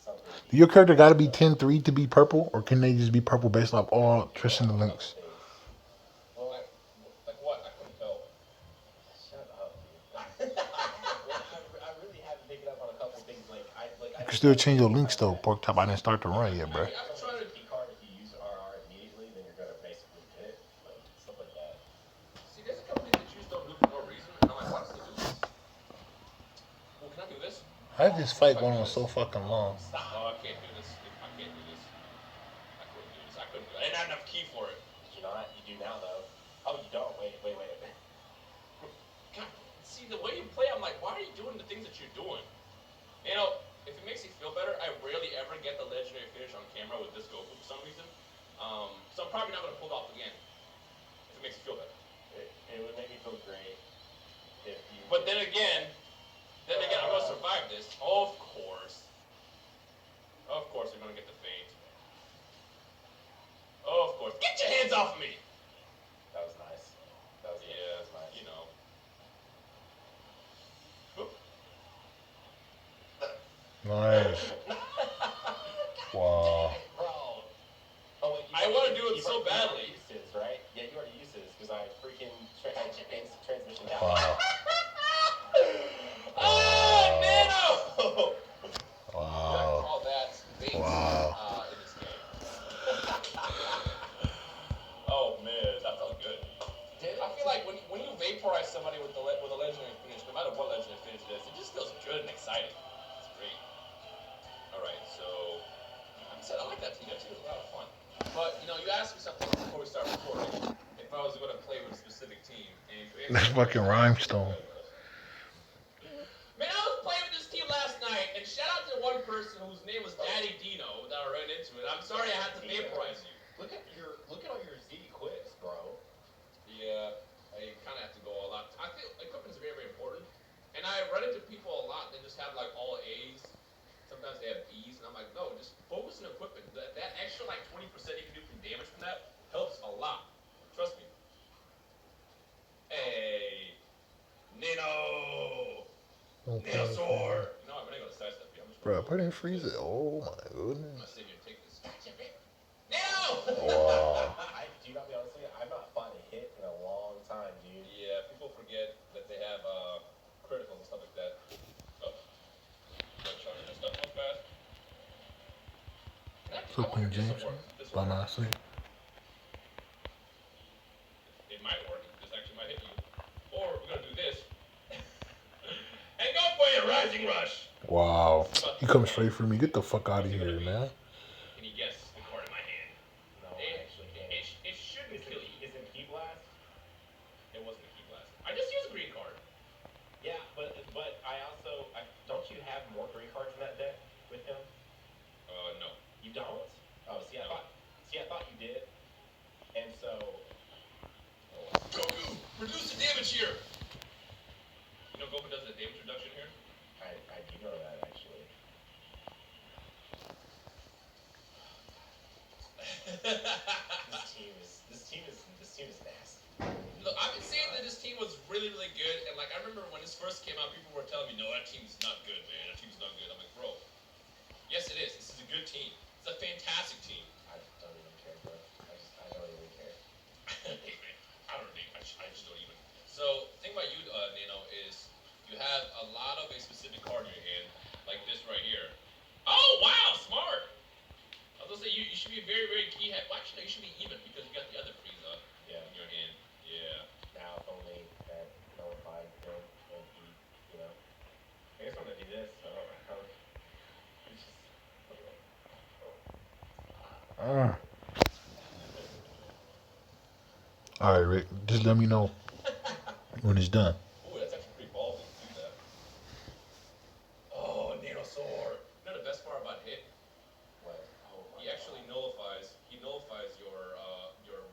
something. Do your character gotta be 10-3 to be purple, or can they just be purple based off all Tristan and links? Well, Like what? I couldn't tell. shut up, dude. I really haven't picked up on a couple things. You can still change your links though, pork chop. I didn't start the run yet, bro. I'm trying to. Key card, if you use RR immediately, then you're gonna basically get it, like stuff like that. See, there's a couple things that you just don't do for no reason, and I'm like, why does he do this? Well, can I do this? How did this fight going on so fucking long? Oh, I can't do this. I can't do this. I couldn't do this. I couldn't do it. I didn't have enough key for it. Did you not? You do now, though. Oh, you don't. Wait. God, see, the way you play, I'm like, why are you doing the things that you're doing? You know, if it makes you feel better, I rarely ever get the legendary finish on camera with this Goku for some reason. So I'm probably not going to pull it off again. If it makes you feel better. It would make me feel great if you. But then again, I'm going to survive this. Of course. Of course, we're going to get the feint. Of course. Get your hands off of me! That was nice. That was nice. You know. Nice. Wow. Bro. Oh, wait, I want to do it so badly. Used this, right? Yeah, you already used this because I freaking instant transmission down. Wow. Oh, Nano! Wow. Call that bait Wow. in this game. Oh man, that felt good. I feel like when you vaporize somebody with a legendary finish, no matter what legendary finish it is, it just feels good and exciting. It's great. All right, so like I said, I like that team. That team was a lot of fun. But you know, you asked me something before we start recording. If I was going to play with a specific team, and That's fucking rhinestone. Man, I was playing with this team last night, and shout out to one person whose name was Daddy Dino that I ran into, and I'm sorry I had to vaporize you. Look at all your Z quits, bro. Yeah, I kind of have to go a lot. I think equipment is very, very important, and I run into people a lot that just have like all A's. Sometimes they have B's, and I'm like, no, just focus on equipment. That extra like 20% you can do from damage from that helps a lot. Trust me. Hey, Nino. Dinosaur! No, I'm not gonna sidestep you. I'm just Bro, put in freeze it. Oh my I'm goodness. gonna sit here and take this. No! Wow. Do you not be honest with you? I've not fought a hit in a long time, dude. Yeah, people forget that they have criticals and stuff like that. Oh. I'm trying to stuff real fast. Flipping James. By my side. It might work. This actually might hit you. Or we're gonna do this. And go for your rising rush! Wow. He comes straight for me. Get the fuck out of here, man. Can you guess the card in my hand? No, I actually can't. It shouldn't kill you. Is it Key Blast? It wasn't a key blast. I just used a green card. Yeah, but don't you have more green cards in that deck with him? No. You don't? Oh, see, I thought you did. And so. Goku, reduce the damage here! You know Goku does the damage reduction here? I do know that actually. This team is nasty. Look, I've been saying that this team was really, really good, and like I remember when this first came out, people were telling me, "No, that team's not good, man. That team's not good." I'm like, "Bro, yes, it is. This is a good team. It's a fantastic team." I don't even care, bro. I don't even care. Hey, man, I just don't even. So the thing about you, Nino, is you have a lot of a specific card in your hand, like this right here. Oh wow, smart. I was gonna say you should be very, very key head. Well, actually, no, you should be even because you got the other Frieza in your hand. Yeah. Now if only had nullified him and he, you know. I guess I'm gonna do this. So it's just. All right, Rick. Just let me know when it's done. Ooh, that's actually pretty ballsy to do that. Oh, Nano Sword. You know the best part about hit? What? Oh, He actually nullifies. He nullifies your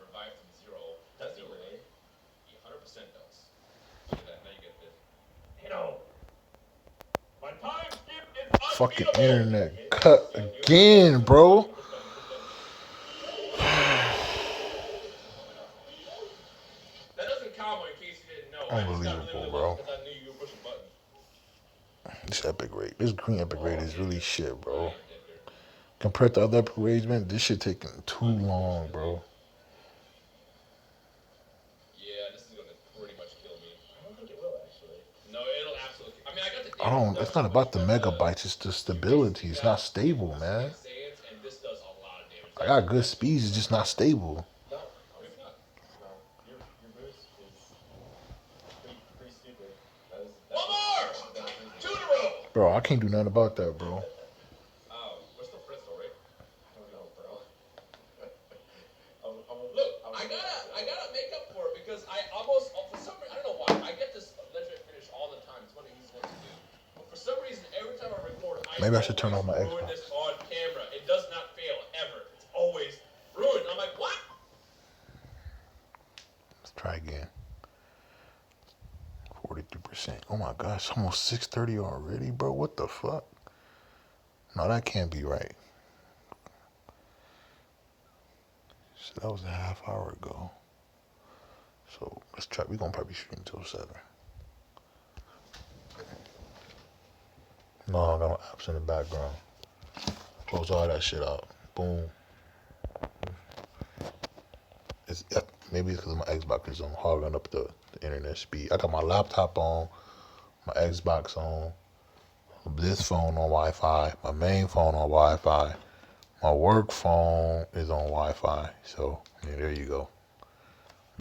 revive from 0. Does he really? He 100% does. Look at that. Now you get this. Nano. My time skip is Fucking unbeatable. internet cut again, bro. That doesn't count in case you didn't know. Unbelievable, bro. Because I knew you were pushing buttons. This epic rate, this green epic rate is really shit, bro. You're dead here. Compared to other epic rates, man, this shit taking too long, bro. Yeah, this is gonna pretty much kill me. I don't think it will actually. No, it'll absolutely. I mean, I got the. I don't. It's not about the megabytes. It's the stability. It's not stable, man. And this does a lot of damage. I got good speeds. It's just not stable. No, Maybe not. no. Your boost is pretty stupid. One more! That is 2 in a row! Bro, I can't do nothing about that, bro. We're still friends though, right? I don't know, bro. Look, I gotta make up for it because I almost, for some reason, I don't know why, I get this legendary finish all the time. It's one of the easiest ones to do. But for some reason, every time I record, Maybe I should turn off my ruin Xbox. this on camera. It does not fail, ever. It's always ruined. I'm like, what? Let's try again. 43%. Oh my gosh, almost 6:30 already, bro. What the fuck? No, that can't be right. So that was a half hour ago. So let's try. We're gonna probably stream until 7. No, I got no apps in the background. Close all that shit out. Boom. Maybe it's because my Xbox is on hogging up the internet speed. I got my laptop on, my Xbox on, this phone on Wi-Fi, my main phone on Wi-Fi, my work phone is on Wi-Fi. So yeah, there you go.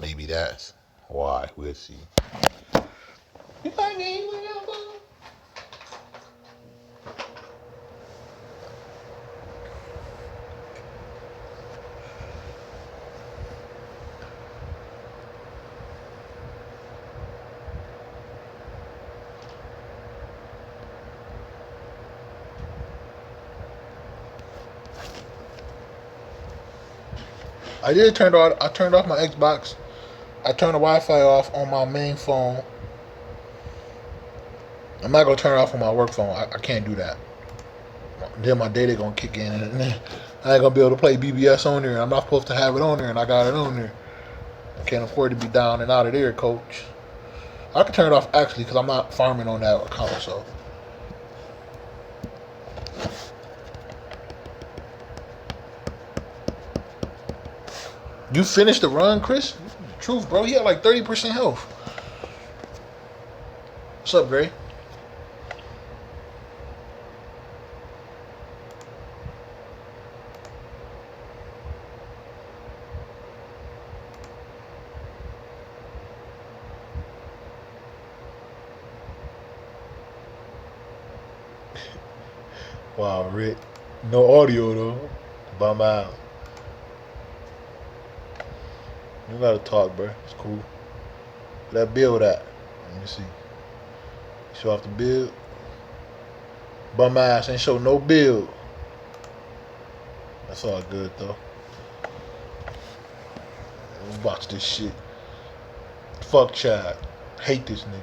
Maybe that's why. We'll see. I turned off my Xbox. I turned the Wi-Fi off on my main phone. I'm not gonna turn it off on my work phone. I can't do that. Then my data gonna kick in, and I ain't gonna be able to play BBS on there. I'm not supposed to have it on there, and I got it on there. I can't afford to be down and out of there, coach. I can turn it off actually because I'm not farming on that account. So you finished the run, Chris? Truth, bro. He had like 30% health. What's up, Gray? Wow, Rick. No audio though. Bum out. You gotta talk, bro. It's cool. Let build that. Let me see. Show off the build. Bum ass ain't show no build. That's all good though. Watch this shit. Fuck Chad. Hate this nigga.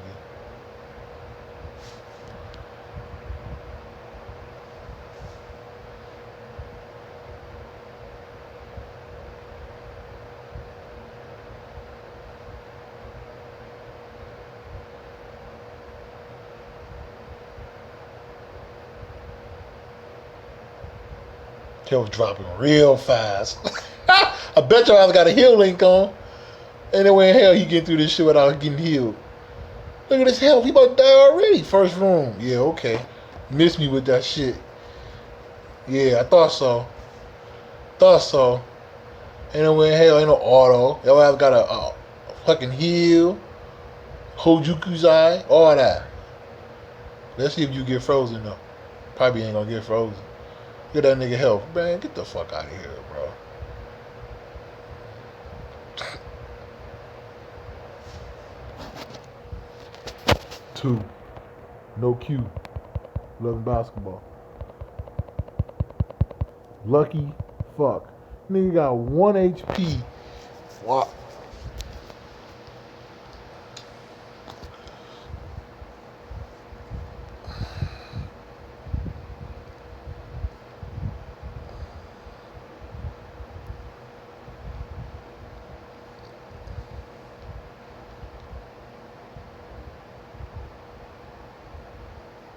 He was dropping real fast. I bet your ass got a heal link on. Ain't no way in hell he get through this shit without getting healed. Look at this health. He about to die already. First room. Yeah, okay. Missed me with that shit. Yeah, I thought so. Thought so. Ain't no way in hell. Ain't no auto. Y'all have got a fucking heal. Hojukuzai. All that. Let's see if you get frozen though. Probably ain't gonna get frozen. Get that nigga health. Man, get the fuck out of here, bro. Two. No Q. Loving basketball. Lucky fuck. Nigga got 1 HP. Wow.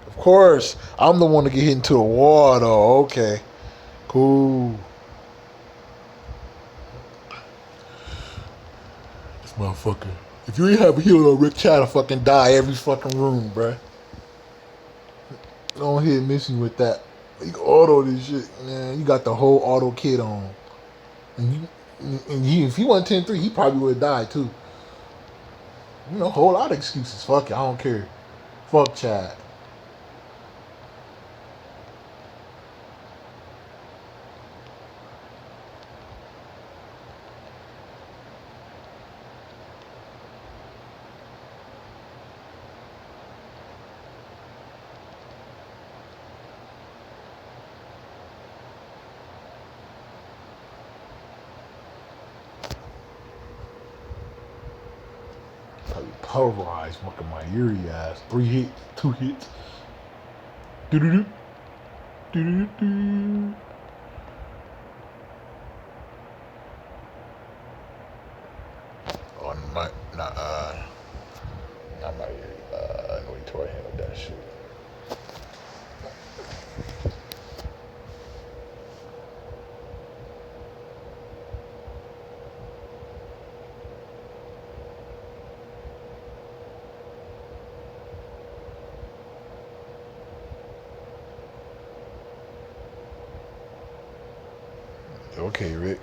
Of course, I'm the one to get hit into the wall though. Okay. Cool. This motherfucker. If you ain't have a heal on Rick Chad, fucking die every fucking room, bruh. Don't hit missing with that. You can auto this shit, man. You got the whole auto kit on. If he went 10-3, he probably would have died too. You know, whole lot of excuses. Fuck it, I don't care. Fuck Chad. Pulverized fucking my eerie ass. 3 hits, 2 hits. Do-do-do. Do-do-do. Oh, not my eerie. I know he tore handled that shit. Okay, Rick.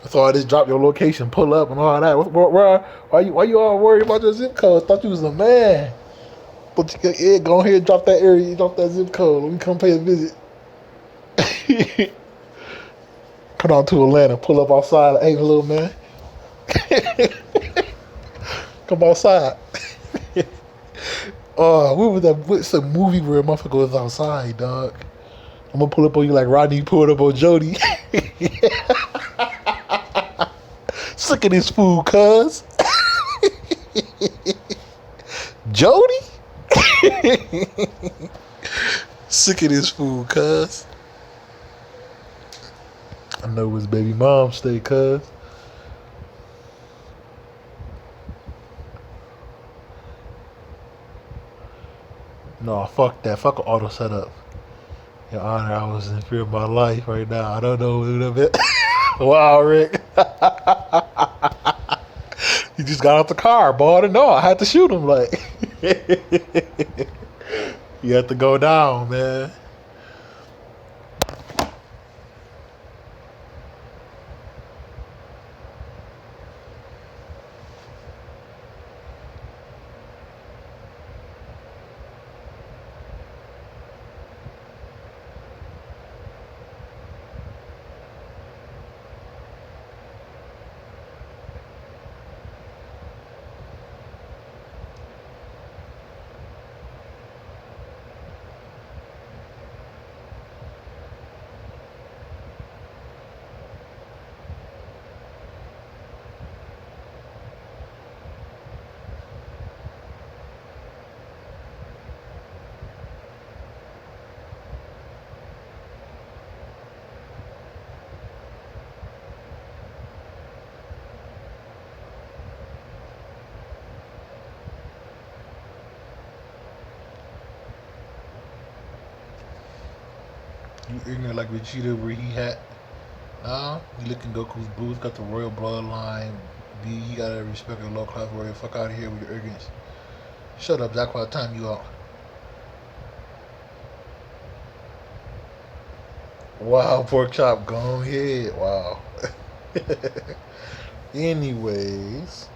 I thought I just dropped your location, pull up, and all that. Why you all worried about your zip code? I thought you was a man. But yeah, go ahead and drop that area, drop that zip code. Let me come pay a visit. Come on to Atlanta, pull up outside. Hey, little man. Come outside. What was that? What's the movie where a motherfucker was outside, dog? I'm gonna pull up on you like Rodney pulled up on Jody. Sick of this fool, cuz. Jody? Sick of this fool, cuz. I know his baby mom stay, cuz. No, fuck that. Fuck an auto setup. Your Honor, I was in fear of my life right now. I don't know who the bit. Wow, Rick. He just got out the car, boy. I didn't know. I had to shoot him. Like, you had to go down, man. You ignorant like Vegeta where he had. He looking Goku's boots, got the royal bloodline B, you gotta respect the low class warrior. Fuck out of here with your arrogance. Shut up, Zach. I'll time you out. Wow, pork chop, go ahead. Wow. Anyways,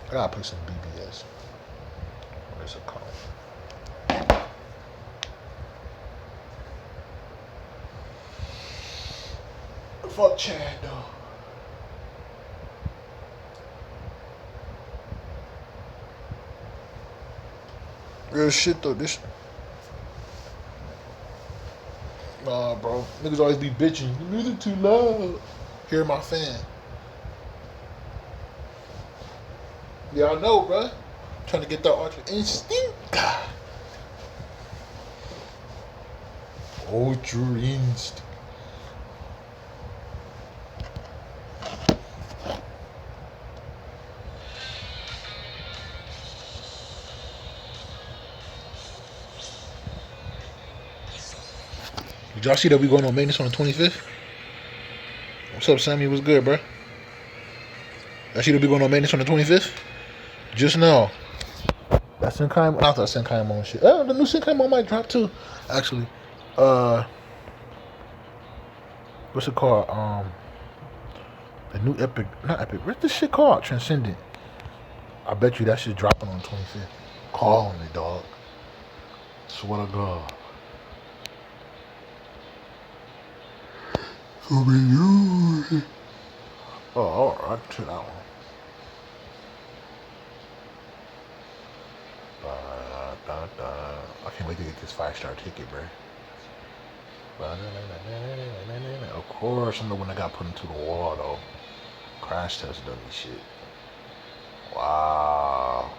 I gotta play some BBS. Where's it called? Fuck Chad, though. Real shit, though. This. Nah, bro. Niggas always be bitching. The music too loud. Hear my fan. Yeah, I know, bro. Trying to get that ultra instinct. Ultra instinct. Did y'all see that we going on maintenance on the 25th? What's up, Sammy? What's good, bro? Y'all see that we going on maintenance on the 25th? Just now. That Senkai, not that Senkai shit. Oh, the new Senkai might drop too. Actually, what's it called? The new Epic, not Epic. What's this shit called? Transcendent. I bet you that shit dropping on the 25th. Call me, dog. Swear to God. Oh, alright, to that one. I can't wait to get this 5-star ticket, bro. Of course, I'm the one that got put into the wall, though. Crash test dummy shit. Wow.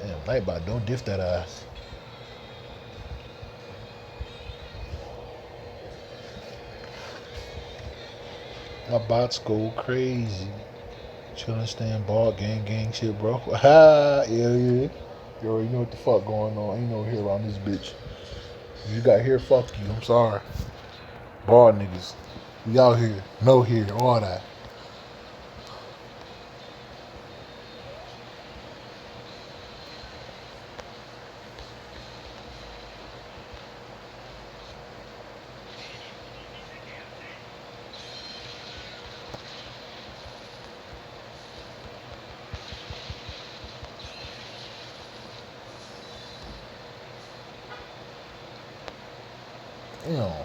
Damn, Nightbot, don't diff that ass. My bots go crazy. Chillin', stand ball, gang shit, bro. Ha, yeah. You already know what the fuck going on. Ain't no here around this bitch. You got here, fuck you. I'm sorry. Ball niggas. We out here. No here. All that. Damn.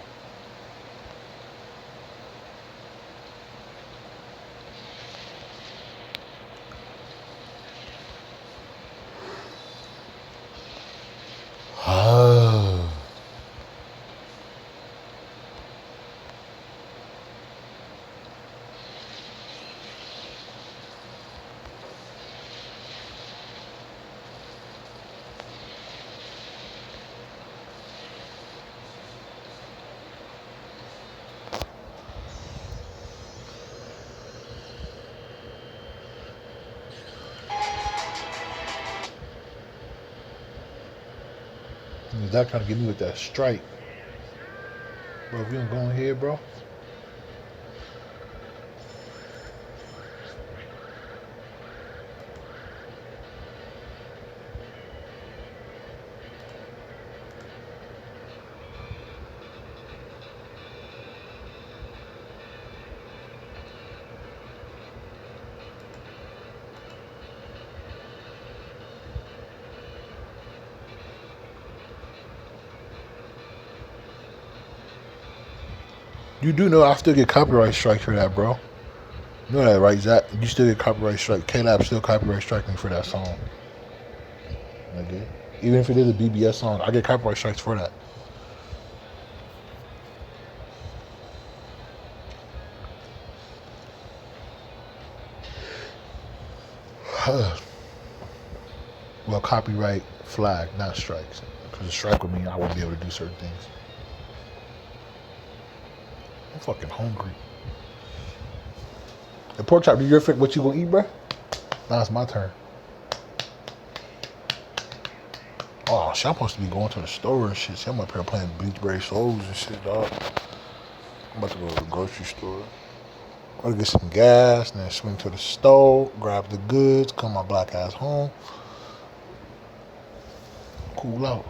That trying to get me with that strike. Bro, if you don't go in here, bro. You do know I still get copyright strike for that, bro. You know that, right, Zach? You still get copyright strike. K-Lab still copyright strike me for that song. Nigga. Even if it is a BBS song, I get copyright strikes for that. Well, copyright flag, not strikes. Because a strike would mean I won't be able to do certain things. I'm fucking hungry. The pork chop, do you ever what you gonna eat, bro? Now it's my turn. Oh, shit, I'm supposed to be going to the store and shit. See, I'm up here playing Bleach Souls and shit, dog. I'm about to go to the grocery store. Go to get some gas, and then swing to the store, grab the goods, come my black ass home, cool out.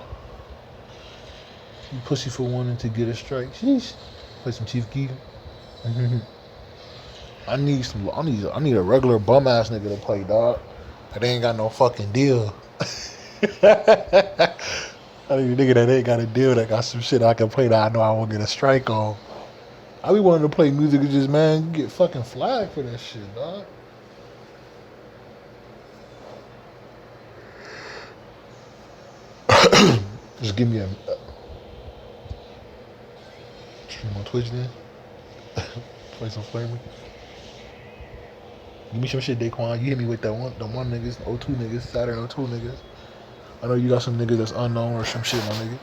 You pussy for wanting to get a strike. Sheesh. Play some Chief Keef. I need a regular bum ass nigga to play, dog. That ain't got no fucking deal. I need a nigga that ain't got a deal that got some shit I can play that I know I won't get a strike on. I be wanting to play music and just, man, you get fucking flagged for that shit, dog. Just give me a stream on Twitch then. Play some flaming. Give me some shit, Daquan. You hit me with that one, the one niggas, O2 niggas, Saturn O2 niggas. I know you got some niggas that's unknown or some shit, my nigga.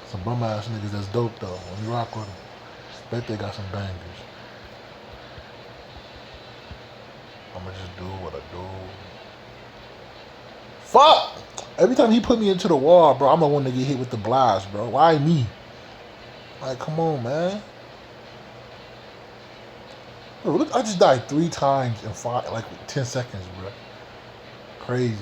Some bum ass niggas that's dope though. When you rock with them, bet they got some bangers. I'ma just do what I do. Fuck! Every time he put me into the wall, bro, I'm the one to get hit with the blast, bro. Why me? Like, come on, man. Bro, look, I just died 3 times in 10 seconds, bro. Crazy.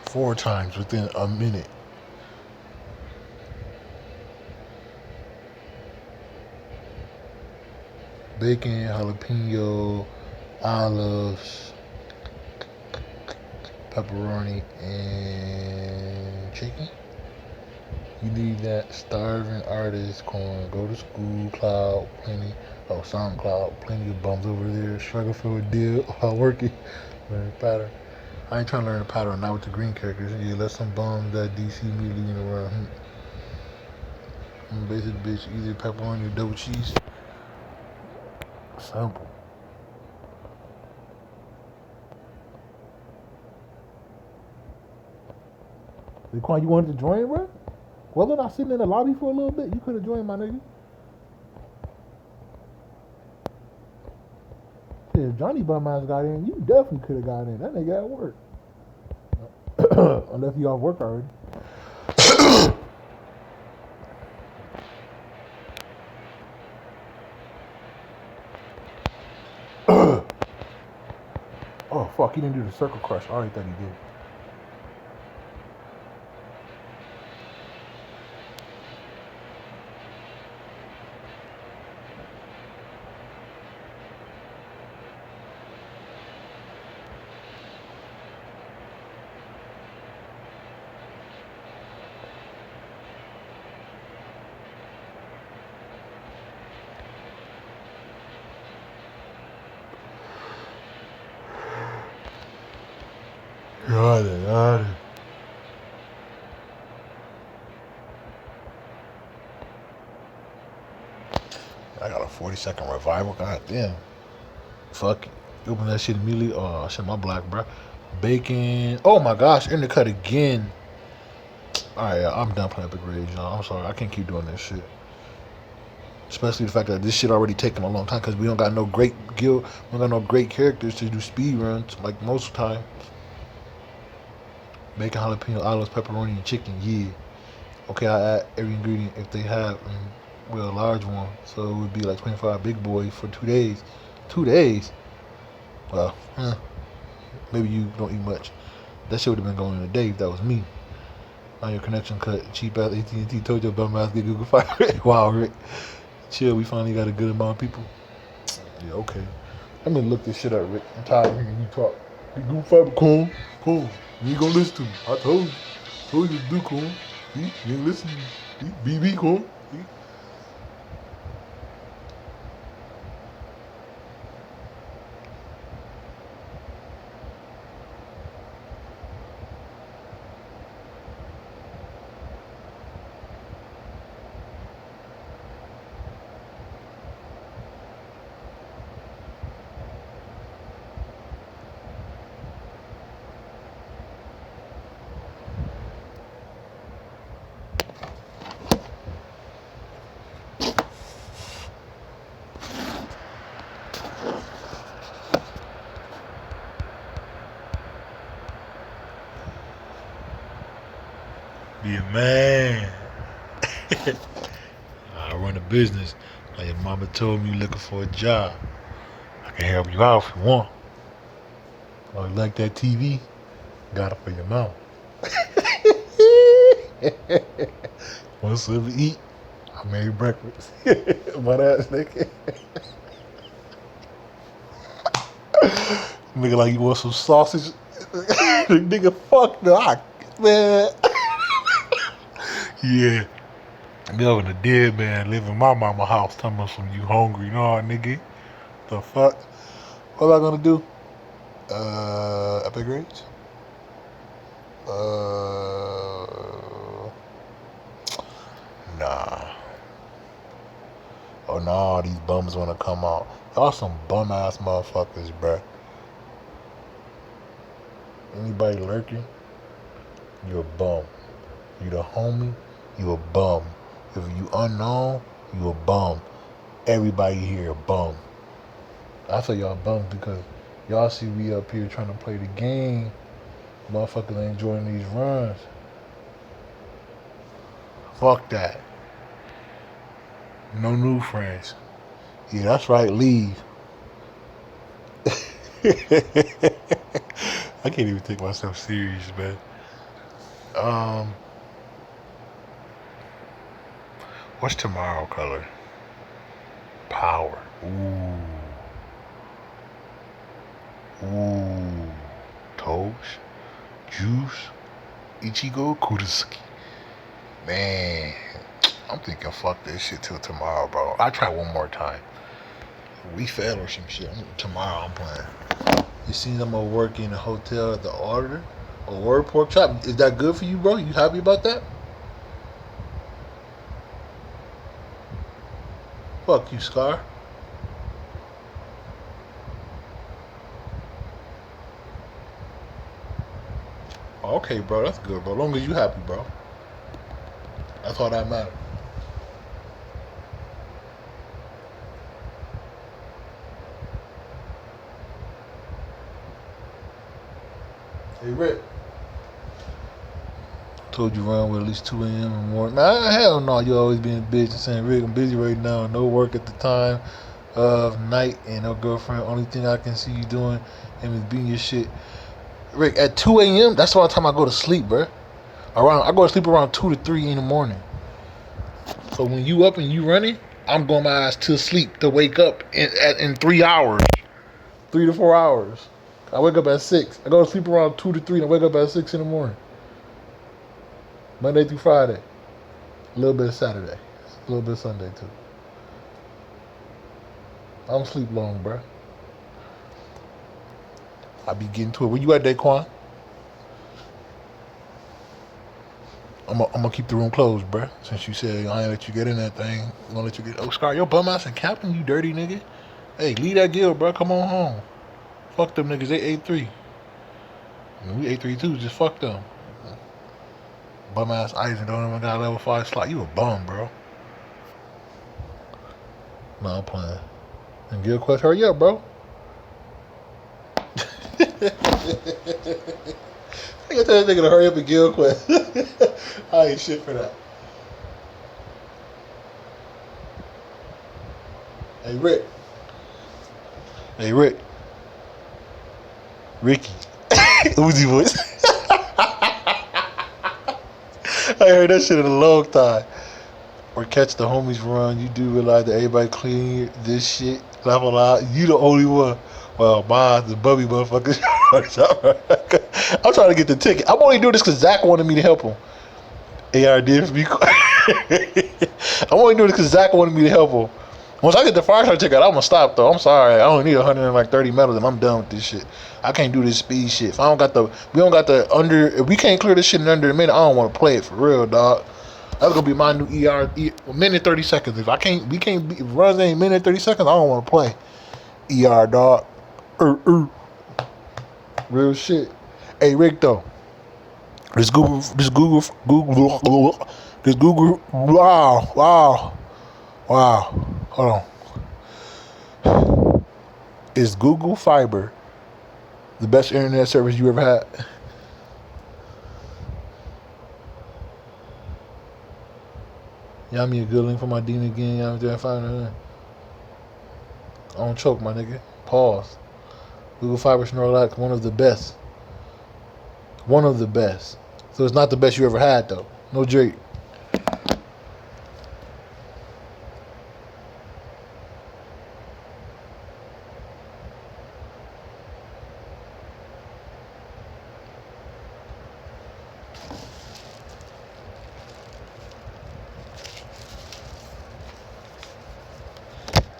Four times within a minute. Bacon, jalapeno, olives, pepperoni, and chicken. You need that. Starving artist, corn, go to school, cloud, plenty. Oh, SoundCloud, plenty of bums over there. Struggle for a deal while working. Learn pattern. I ain't trying to learn a pattern, not with the green characters. Yeah, let some bums that DC immediately in around. Basic bitch, either pepperoni or double cheese. Simple. Quan, you wanted to join, bro? Wasn't I sitting in the lobby for a little bit? You could have joined, my nigga. Yeah, if Johnny Bum-ass got in, you definitely could have got in. That nigga at work. Unless you off work already. Oh, fuck, he didn't do the circle crush. I already thought he did. Got it. I got a 40-second revival. God damn. Fuck it. Open that shit immediately. Oh, shit, my black, bro. Bacon. Oh my gosh, in the cut again. Alright, I'm done playing Epic Rage, y'all. I'm sorry. I can't keep doing this shit. Especially the fact that this shit already taking a long time because we don't got no great guild. We don't got no great characters to do speed runs like most of the time. Bacon, jalapeno, olives, pepperoni, and chicken. Yeah. Okay, I add every ingredient if they have, and a large one. So it would be like 25 big boy for 2 days. 2 days? Well, maybe you don't eat much. That shit would have been going in a day if that was me. Now your connection cut. Cheap ass AT&T told your bum ass get Google Fiber. Wow, Rick. Chill, we finally got a good amount of people. Yeah, okay. Let me look this shit up, Rick. I'm tired of hearing you talk. Google Fiber, cool. You ain't gonna listen to me. I told you to do cool. You ain't listening. BB cool. Man. I run a business. Like your mama told me, you looking for a job. I can help you out if you want. Oh, you like that TV? Got it for your mom. Want something to eat? I made breakfast. Butt ass nigga. Nigga like you want some sausage? Nigga, fuck no. Man. Yeah. Me over the dead man live in my mama house talking about some you hungry. No, nigga. The fuck? What am I gonna do? Epic Rage? Nah. Oh no, these bums wanna come out. Y'all some bum ass motherfuckers, bruh. Anybody lurking? You a bum. You the homie? You a bum. If you unknown, you a bum. Everybody here a bum. I say y'all bums because y'all see we up here trying to play the game. Motherfuckers ain't enjoying these runs. Fuck that. No new friends. Yeah, that's right, leave. I can't even take myself serious, man. What's tomorrow color? Power. Ooh. Toast. Juice. Ichigo Kurusuki. Man. I'm thinking fuck this shit till tomorrow, bro. I'll try one more time. We fail or some shit. Tomorrow I'm playing. You seen I'm gonna work in a hotel at the Auditor? A word pork chop. Is that good for you, bro? You happy about that? Fuck you, Scar. Okay, bro. That's good, bro. As long as you happy, bro. That's all that matters. Hey, Rick. Told you run with at least 2 a.m. in the morning. Nah, hell no. You always being a bitch and saying, Rick, I'm busy right now. No work at the time of night and no girlfriend. Only thing I can see you doing is being your shit. Rick, at 2 a.m., that's the time I go to sleep, bro. I go to sleep around 2 to 3 in the morning. So when you up and you running, I'm going my ass to sleep to wake up in 3 hours. 3 to 4 hours. I wake up at 6. I go to sleep around 2 to 3 and I wake up at 6 in the morning. Monday through Friday. A little bit of Saturday. A little bit of Sunday too. I don't sleep long, bro. I be getting to it. Where you at, Daquan? I'm gonna keep the room closed, bro. Since you said I ain't let you get in that thing, I'm gonna let you get. Oh, Scar, your bum ass and captain, you dirty nigga. Hey, leave that guild, bro. Come on home. Fuck them niggas. They 8-3. We 8-3 too. Just fuck them. Bum ass Eisen don't even got a level 5 slot. You a bum, bro. Nah, I'm playing. And Guild Quest, hurry up, bro. I gotta tell that nigga to hurry up and Guild Quest. I ain't shit for that. Hey, Rick. Hey, Rick. Ricky. Uzi voice. I heard that shit in a long time. Or catch the homies run. You do realize that everybody clean this shit. Level out. You the only one. Well, mine, the bubby motherfucker. I'm trying to get the ticket. I'm only doing this because Zach wanted me to help him. AR did for me. I'm only doing this because Zach wanted me to help him. Once I get the fire star ticket, I'm gonna stop though. I'm sorry. I only need 130 medals and I'm done with this shit. I can't do this speed shit. If we don't got the under, if we can't clear this shit in under a minute, I don't want to play it for real, dog. That's gonna be my new minute 30 seconds. If runs ain't minute 30 seconds, I don't want to play. Dog. Real shit. Hey, Rick though. This Google. Wow. Hold on. Is Google Fiber the best internet service you ever had? Y'all me a good link for my demon again. Y'all there finding I don't choke, my nigga. Pause. Google Fiber Snorlax, one of the best. One of the best. So it's not the best you ever had though. No Drake.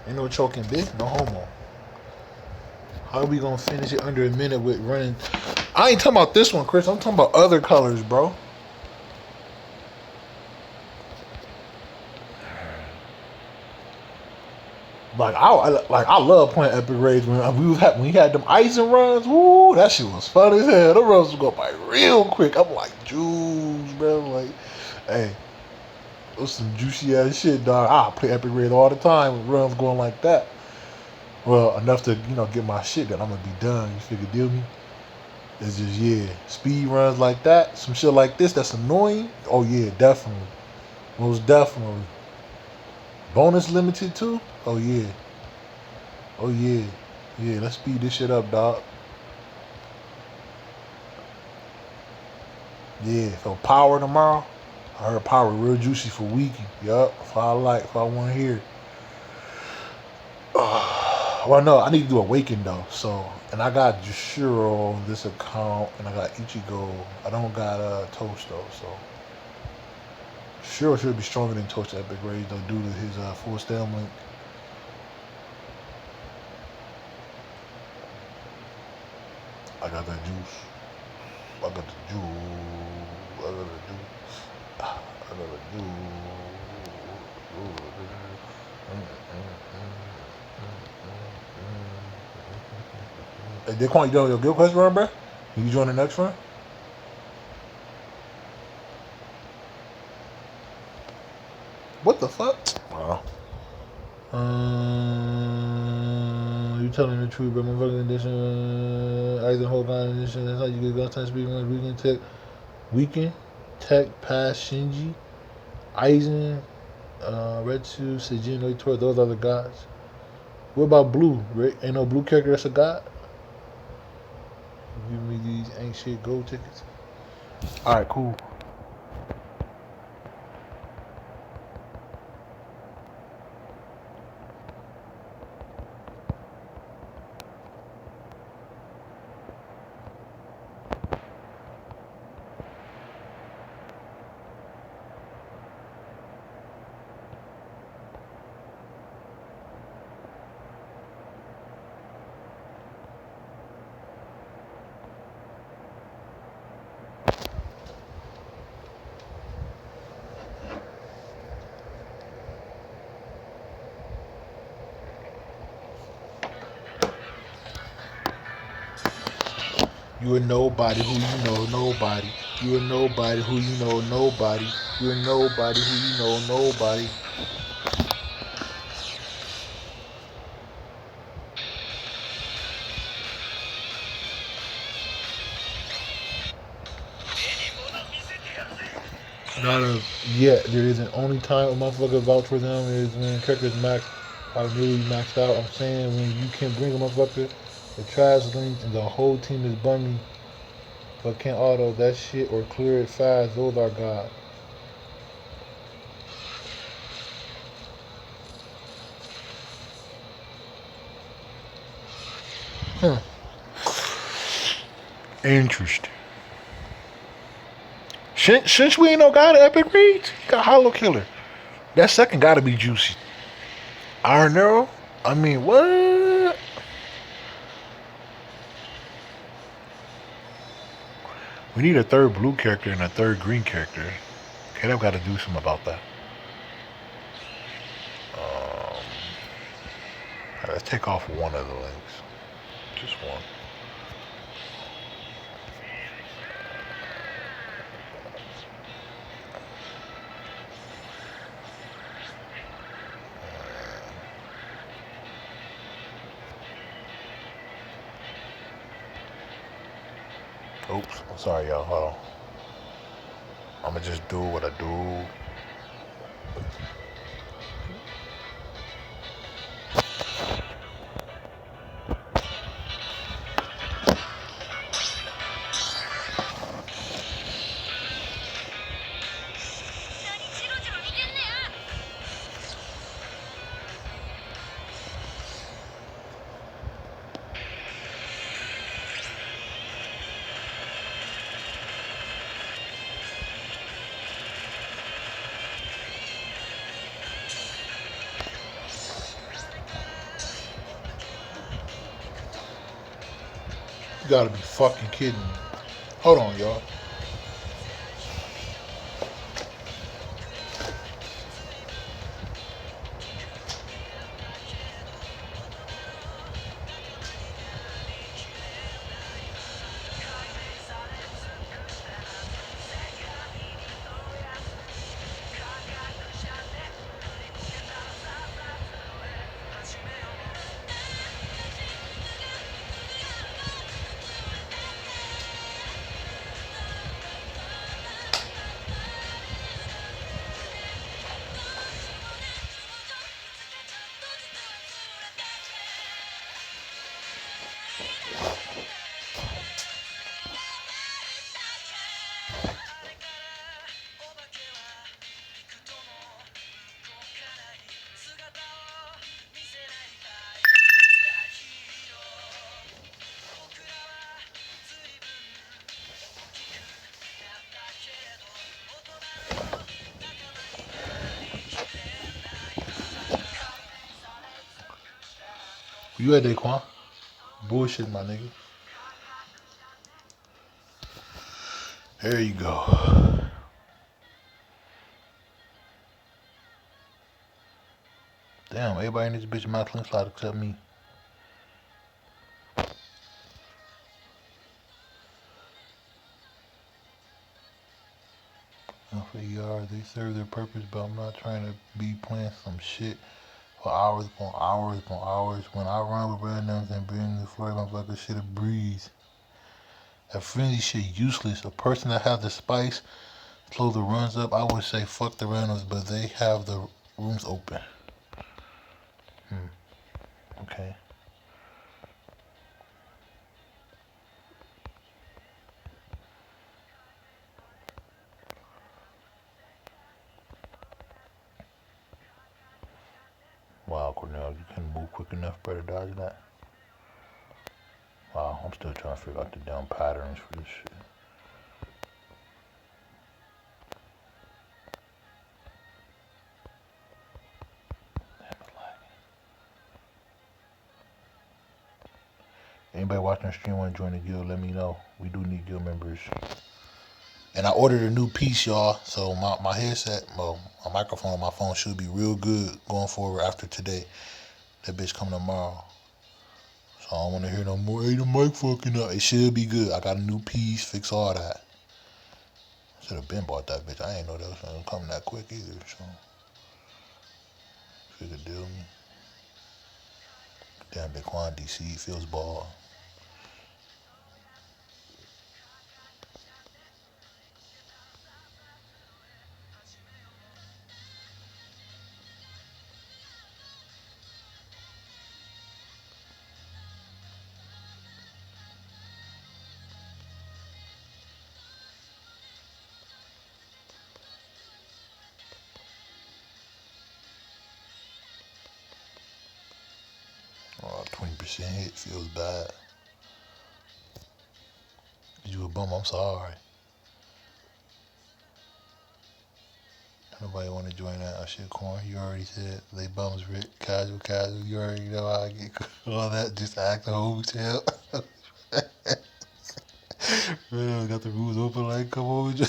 Ain't no choking, bitch. No homo. How are we gonna finish it under a minute with running? I ain't talking about this one, Chris. I'm talking about other colors, bro. I love playing epic raids when we had them icing runs. Woo, that shit was fun as hell. Them runs was going by real quick. I'm like, juice, bro. Like, hey, it was some juicy ass shit, dog. I play epic raid all the time with runs going like that. Well, enough to get my shit that I'm gonna be done. You figure, deal me? It's just speed runs like that, some shit like this that's annoying. Oh yeah, definitely, most definitely. Bonus limited too. Oh yeah. Oh yeah, yeah. Let's speed this shit up, dog. Yeah. So power tomorrow. I heard power real juicy for weekend. Yup. If I want to hear. Well, no, I need to do Awaken though. So, and I got Jushiro on this account, and I got Ichigo. I don't got Toast though. So, Shiro should be stronger than Toast at Epic Rage though, due to his full stem link. I got that juice. I got the juice. I got the juice. I got the juice. Hey, Daquan, you doing your guild quest run, bro? You join the next run? What the fuck? Wow. You telling the truth, but motherfucking edition, Eisenhower edition. That's how you get gun time speed run. Weekend Tech Pass Shinji, Eisen, Retsu, Seijin, Noitor. Those are the gods. What about blue? Right? Ain't no blue character that's a god. Give me these ain't shit gold tickets. All right, cool. You a nobody who you know nobody. You a nobody who you know nobody. You a nobody who you know nobody. Not a yet. There is an only time a motherfucker vouch for them is when characters max are nearly maxed out. I'm saying when you can bring a motherfucker the trash link and the whole team is bummy but can't auto that shit or clear it fast, those are God. Interesting. Since we ain't no God at Epic Reads, got Hollow Killer. That second gotta be juicy. Iron Arrow? I mean, what? We need a third blue character and a third green character. Okay, I've got to do something about that. Let's take off one of the links. Just one. Oops, I'm sorry, y'all. Hold on. I'm gonna just do what I do. You gotta be fucking kidding me. Hold on, y'all. You at Daquan? Bullshit, my nigga. There you go. Damn, everybody in this bitch my clean slide except me. For ER, they serve their purpose, but I'm not trying to be playing some shit for hours upon hours upon hours. When I run with randoms and bring the floor, motherfucker shit a breeze. That friendly shit useless. A person that has the spice, slow the runs up, I would say fuck the randoms, but they have the rooms open. Okay. Wow, Cornell, you couldn't move quick enough, brother, dodge that. Wow, I'm still trying to figure out the damn patterns for this shit. Damn, it's lagging. Anybody watching the stream want to join the guild, let me know. We do need guild members. And I ordered a new piece, y'all. So my headset, well, my microphone on my phone should be real good going forward after today. That bitch coming tomorrow. So I don't want to hear no more, hey, the mic fucking up. It should be good. I got a new piece, fix all that. Should have been bought that bitch. I ain't know that was coming that quick either. So, figure deal me. Damn, Daquan DC feels ball. Oh, 20% hit feels bad. You a bum, I'm sorry. Nobody want to join that shit, Corn. You already said they bums, Rick. Casual. You already know how I get all that. Just act the hotel. Man, got the rules open like, come on. Yeah,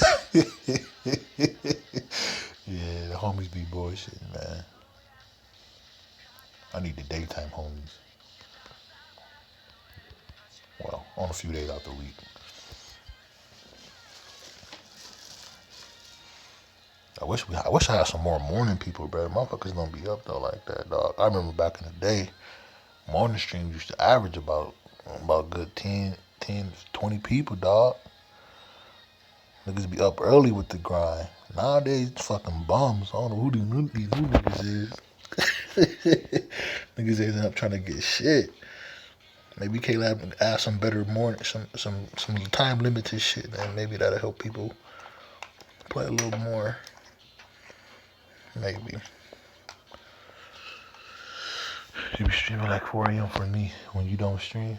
the homies be bullshitting, man. I need the daytime homies. Well, on a few days out the week. I wish I had some more morning people, bro. Motherfuckers don't be up though like that, dog. I remember back in the day, morning streams used to average about good 10, 20 people, dog. Niggas be up early with the grind. Nowadays, it's fucking bums. I don't know who these new niggas is. Niggas ain't up trying to get shit. Maybe K-Lab add some better morning, some time limited shit, and maybe that'll help people play a little more. Maybe. You be streaming like 4 a.m. for me when you don't stream.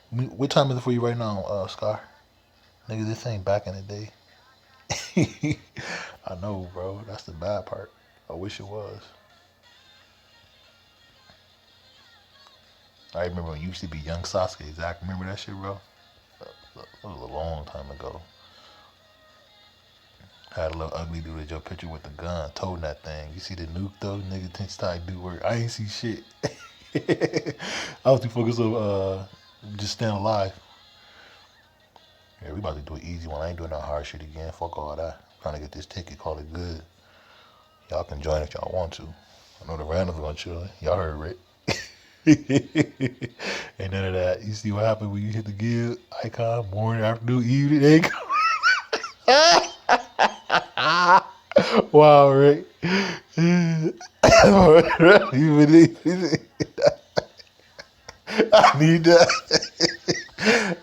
What time is it for you right now, Scar? Nigga, this ain't back in the day. I know, bro. That's the bad part. I wish it was. I remember when you used to be young Sasuke. Zach, remember that shit, bro? That was a long time ago. Had a little ugly dude at your picture with the gun, toting that thing. You see the nuke though, nigga? Tense tight do work. I ain't see shit. I was too focused on just staying alive. Yeah, we about to do an easy one. I ain't doing no hard shit again. Fuck all that. I'm trying to get this ticket, call it good. Y'all can join if y'all want to. I know the randoms gonna chill. Y'all heard Rick. Ain't none of that. You see what happened when you hit the give icon, morning, afternoon, evening, they come. Wow, Rick. You believe it? I need that.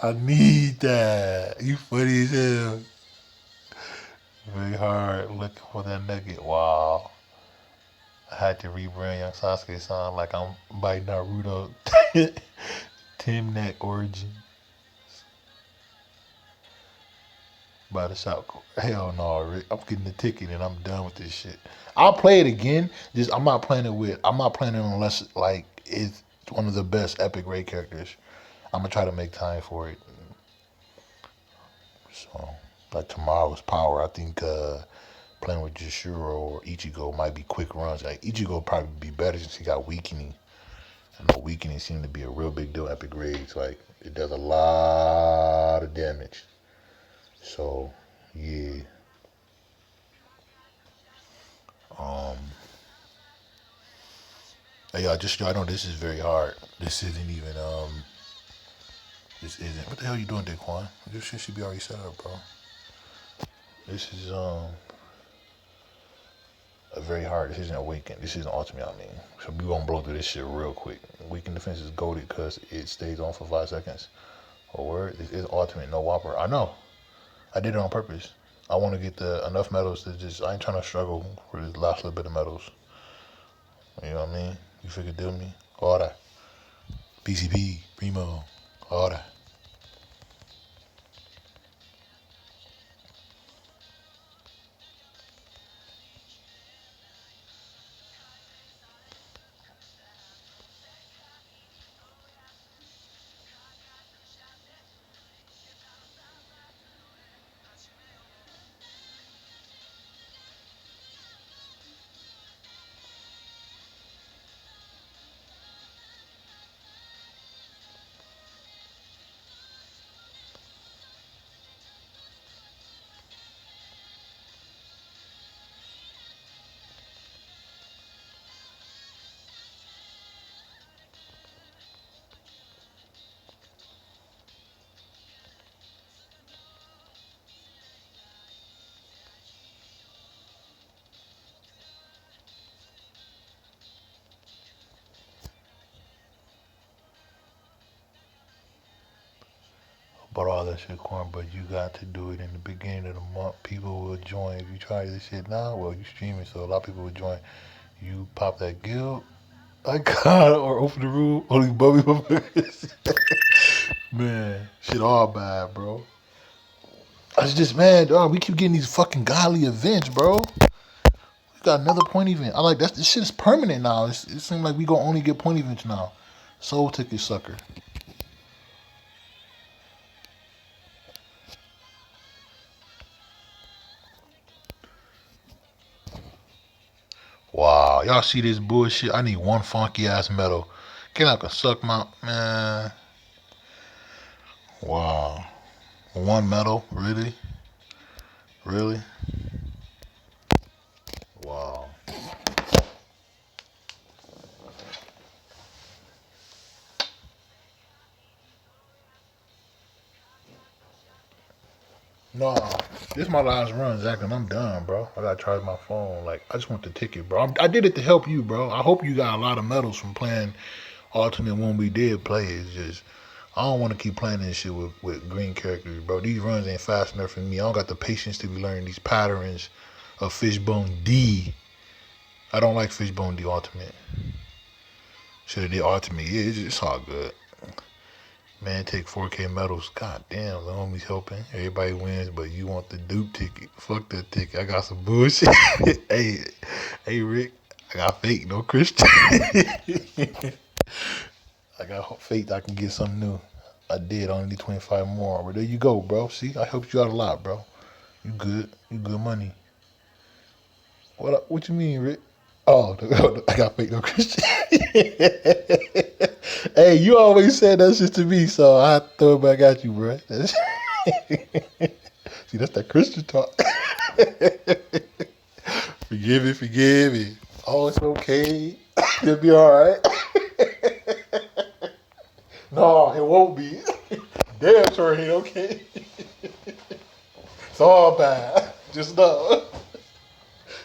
I need that. You funny as hell. Very hard looking for that nugget. Wow. I had to rebrand Young Sasuke sound like I'm by Naruto. Tim Neck Origin. By the shop. Hell no, Rick. I'm getting the ticket and I'm done with this shit. I'll play it again. Just I'm not playing it unless like it's one of the best epic raid characters. I'm gonna try to make time for it. So like tomorrow's power, I think playing with Jishiro or Ichigo might be quick runs. Like Ichigo probably be better since he got weakening. I know weakening seemed to be a real big deal epic raids. Like it does a lot of damage. So yeah. Hey, I know this is very hard. This isn't even this isn't. What the hell you doing, Daquan? This shit should be already set up, bro. This is a very hard. This isn't Awaken. This isn't Ultimate, I mean. So we gonna blow through this shit real quick. Weaken defense is goaded because it stays on for 5 seconds. Oh, word. This is Ultimate, no Whopper. I know. I did it on purpose. I want to get enough medals to just. I ain't trying to struggle for this last little bit of medals. You know what I mean? You figure deal me? All that. PCP, Primo, all that. About all that shit, Corn, but you got to do it in the beginning of the month. People will join. If you try this shit now, well, you streaming, so a lot of people will join. You pop that guild, I got or open the room, only Bubby motherfuckers. Man, shit all bad, bro. I was just, man, dog, we keep getting these fucking godly events, bro. We got another point event. I like that. This shit is permanent now. It seems like we gonna only get point events now. Soul ticket sucker. Wow, y'all see this bullshit? I need one funky ass medal. Can I can suck my man? Wow, one medal, really, really? Wow. No, this is my last run, Zach, and I'm done, bro. I gotta charge my phone. Like, I just want the ticket, bro. I did it to help you, bro. I hope you got a lot of medals from playing Ultimate when we did play. It's just, I don't want to keep playing this shit with green characters, bro. These runs ain't fast enough for me. I don't got the patience to be learning these patterns of Fishbone D. I don't like Fishbone D Ultimate. Should have did Ultimate. Yeah, it's all good. Man, take 4K medals. God damn, the homies helping. Everybody wins, but you want the dupe ticket. Fuck that ticket. I got some bullshit. hey, Rick. I got fake, no Christian. I got faith I can get something new. I did. I only need 25 more. But there you go, bro. See, I helped you out a lot, bro. You good. You good money. What you mean, Rick? Oh, I got fake no Christian. Hey, you always said that shit to me, so I have to throw it back at you, bro. See, that's that Christian talk. Forgive me. Oh, it's okay. It'll be all right. No, it won't be. Damn sure it ain't okay. It's all bad. Just know.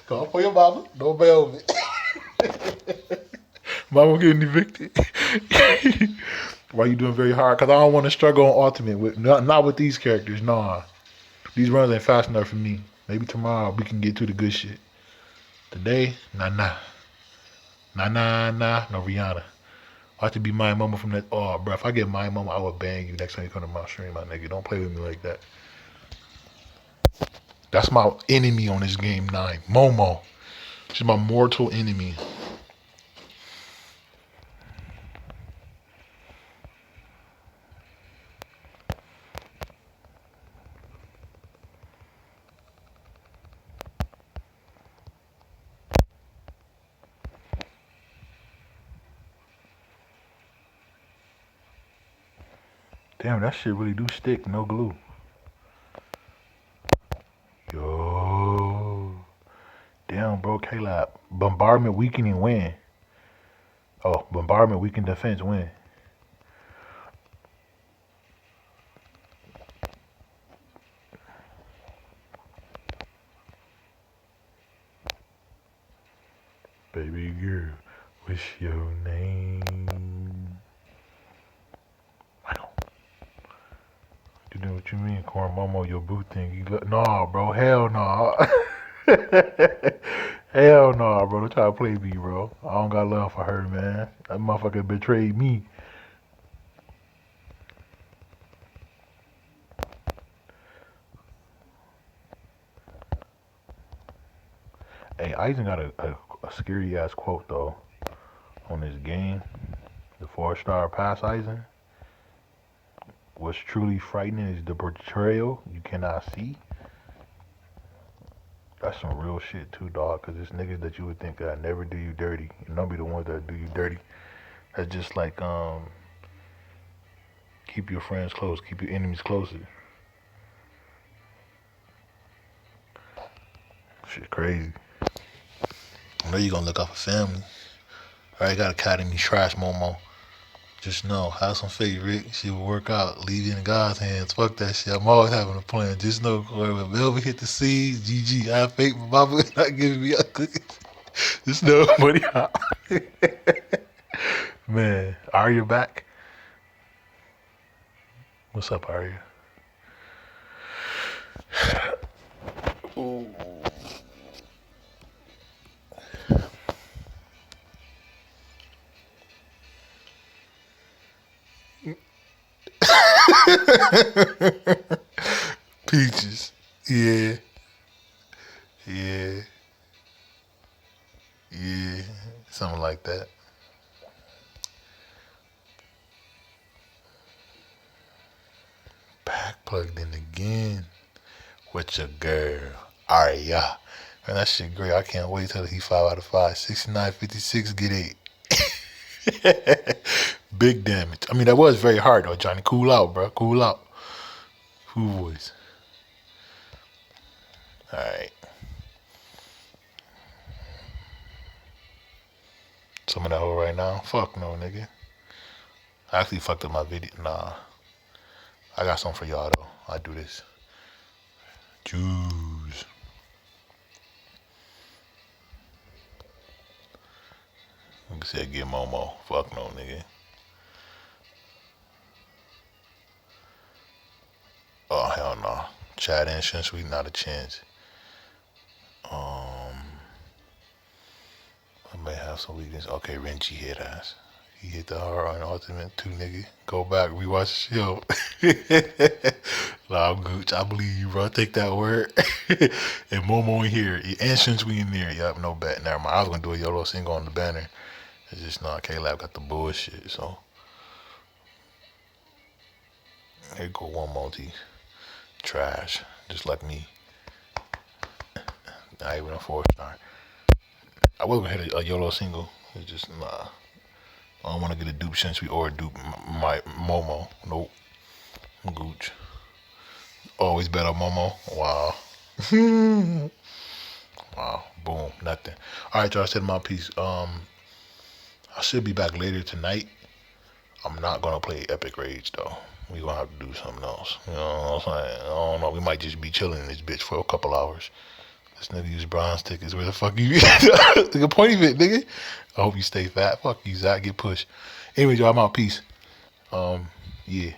Call for your mama. Don't bail me. Mama getting evicted. Why you doing very hard? Because I don't want to struggle on Ultimate. Not with these characters. Nah. These runs ain't fast enough for me. Maybe tomorrow we can get to the good shit. Today, nah. No Rihanna. I have to be my mama from that. Oh, bro, if I get my mama, I will bang you next time you come to my stream, my nigga. Don't play with me like that. That's my enemy on this game 9. Momo. She's my mortal enemy. Damn, that shit really do stick. No glue. Yo. Damn, bro, K-Lab. Bombardment weakening win. Oh, bombardment weaken defense win. Baby girl, what's your name? Wow. You know what you mean, Corn Momo, your boo thing. You look, nah, bro, hell nah. Hell nah, bro. Don't try to play me, bro. I don't got love for her, man. That motherfucker betrayed me. Hey, Eisen got a scary ass quote though on this game. The 4-star pass Eisen. What's truly frightening is the betrayal you cannot see. That's some real shit too, dog. Cause it's niggas that you would think that never do you dirty, and don't be the ones that do you dirty. That's just like keep your friends close, keep your enemies closer. Shit crazy. I know you gonna look out for family. I already got a cat in me trash, Momo. Just know, have some faith, Rick. She will work out. Leave it in God's hands. Fuck that shit. I'm always having a plan. Just know, whoever Velvet hit the seas, GG. I have faith. My mama is not giving me a cookie. Just know, buddy. Man, Arya back. What's up, Arya? Ooh. Peaches. Yeah. Something like that. Back plugged in again. With your girl, Arya. Man, that shit great. I can't wait till he 5 out of 5. 69-56, get 8. Big damage. I mean, that was very hard though, Johnny. Cool out, bro. Cool out. Who voice? Alright. Some of that hoe right now? Fuck no, nigga. I actually fucked up my video. Nah. I got something for y'all though. I do this. Jews. Nigga said get Momo. Fuck no, nigga. Oh, hell no. Chad insurance, we not a chance. I may have some weakness. Okay, Renchi hit ass. He hit the hard on Ultimate 2, nigga. Go back, rewatch the show. Nah, I'm Gooch. I believe you, bro. Take that word. And Momo in here. And since we in there, yup, no bet. Never mind. I was gonna do a YOLO single on the banner. It's just not. K-Lab got the bullshit, so. Here go one multi. Trash. Just like me. Not even a 4-star. I was gonna hit a YOLO single. It's just nah. I don't want to get a dupe since we or dupe my Momo. Nope. Gooch. Always bet on Momo. Wow. Wow. Boom. Nothing. All right, y'all. I said my piece. I should be back later tonight. I'm not gonna play Epic Rage though. We gonna have to do something else. You know what I'm saying? I don't know. We might just be chilling in this bitch for a couple hours. This nigga use bronze tickets. Where the fuck you? The point of it, nigga. I hope you stay fat. Fuck you, Zach. Get pushed. Anyway, y'all. I'm out. Peace. Yeah.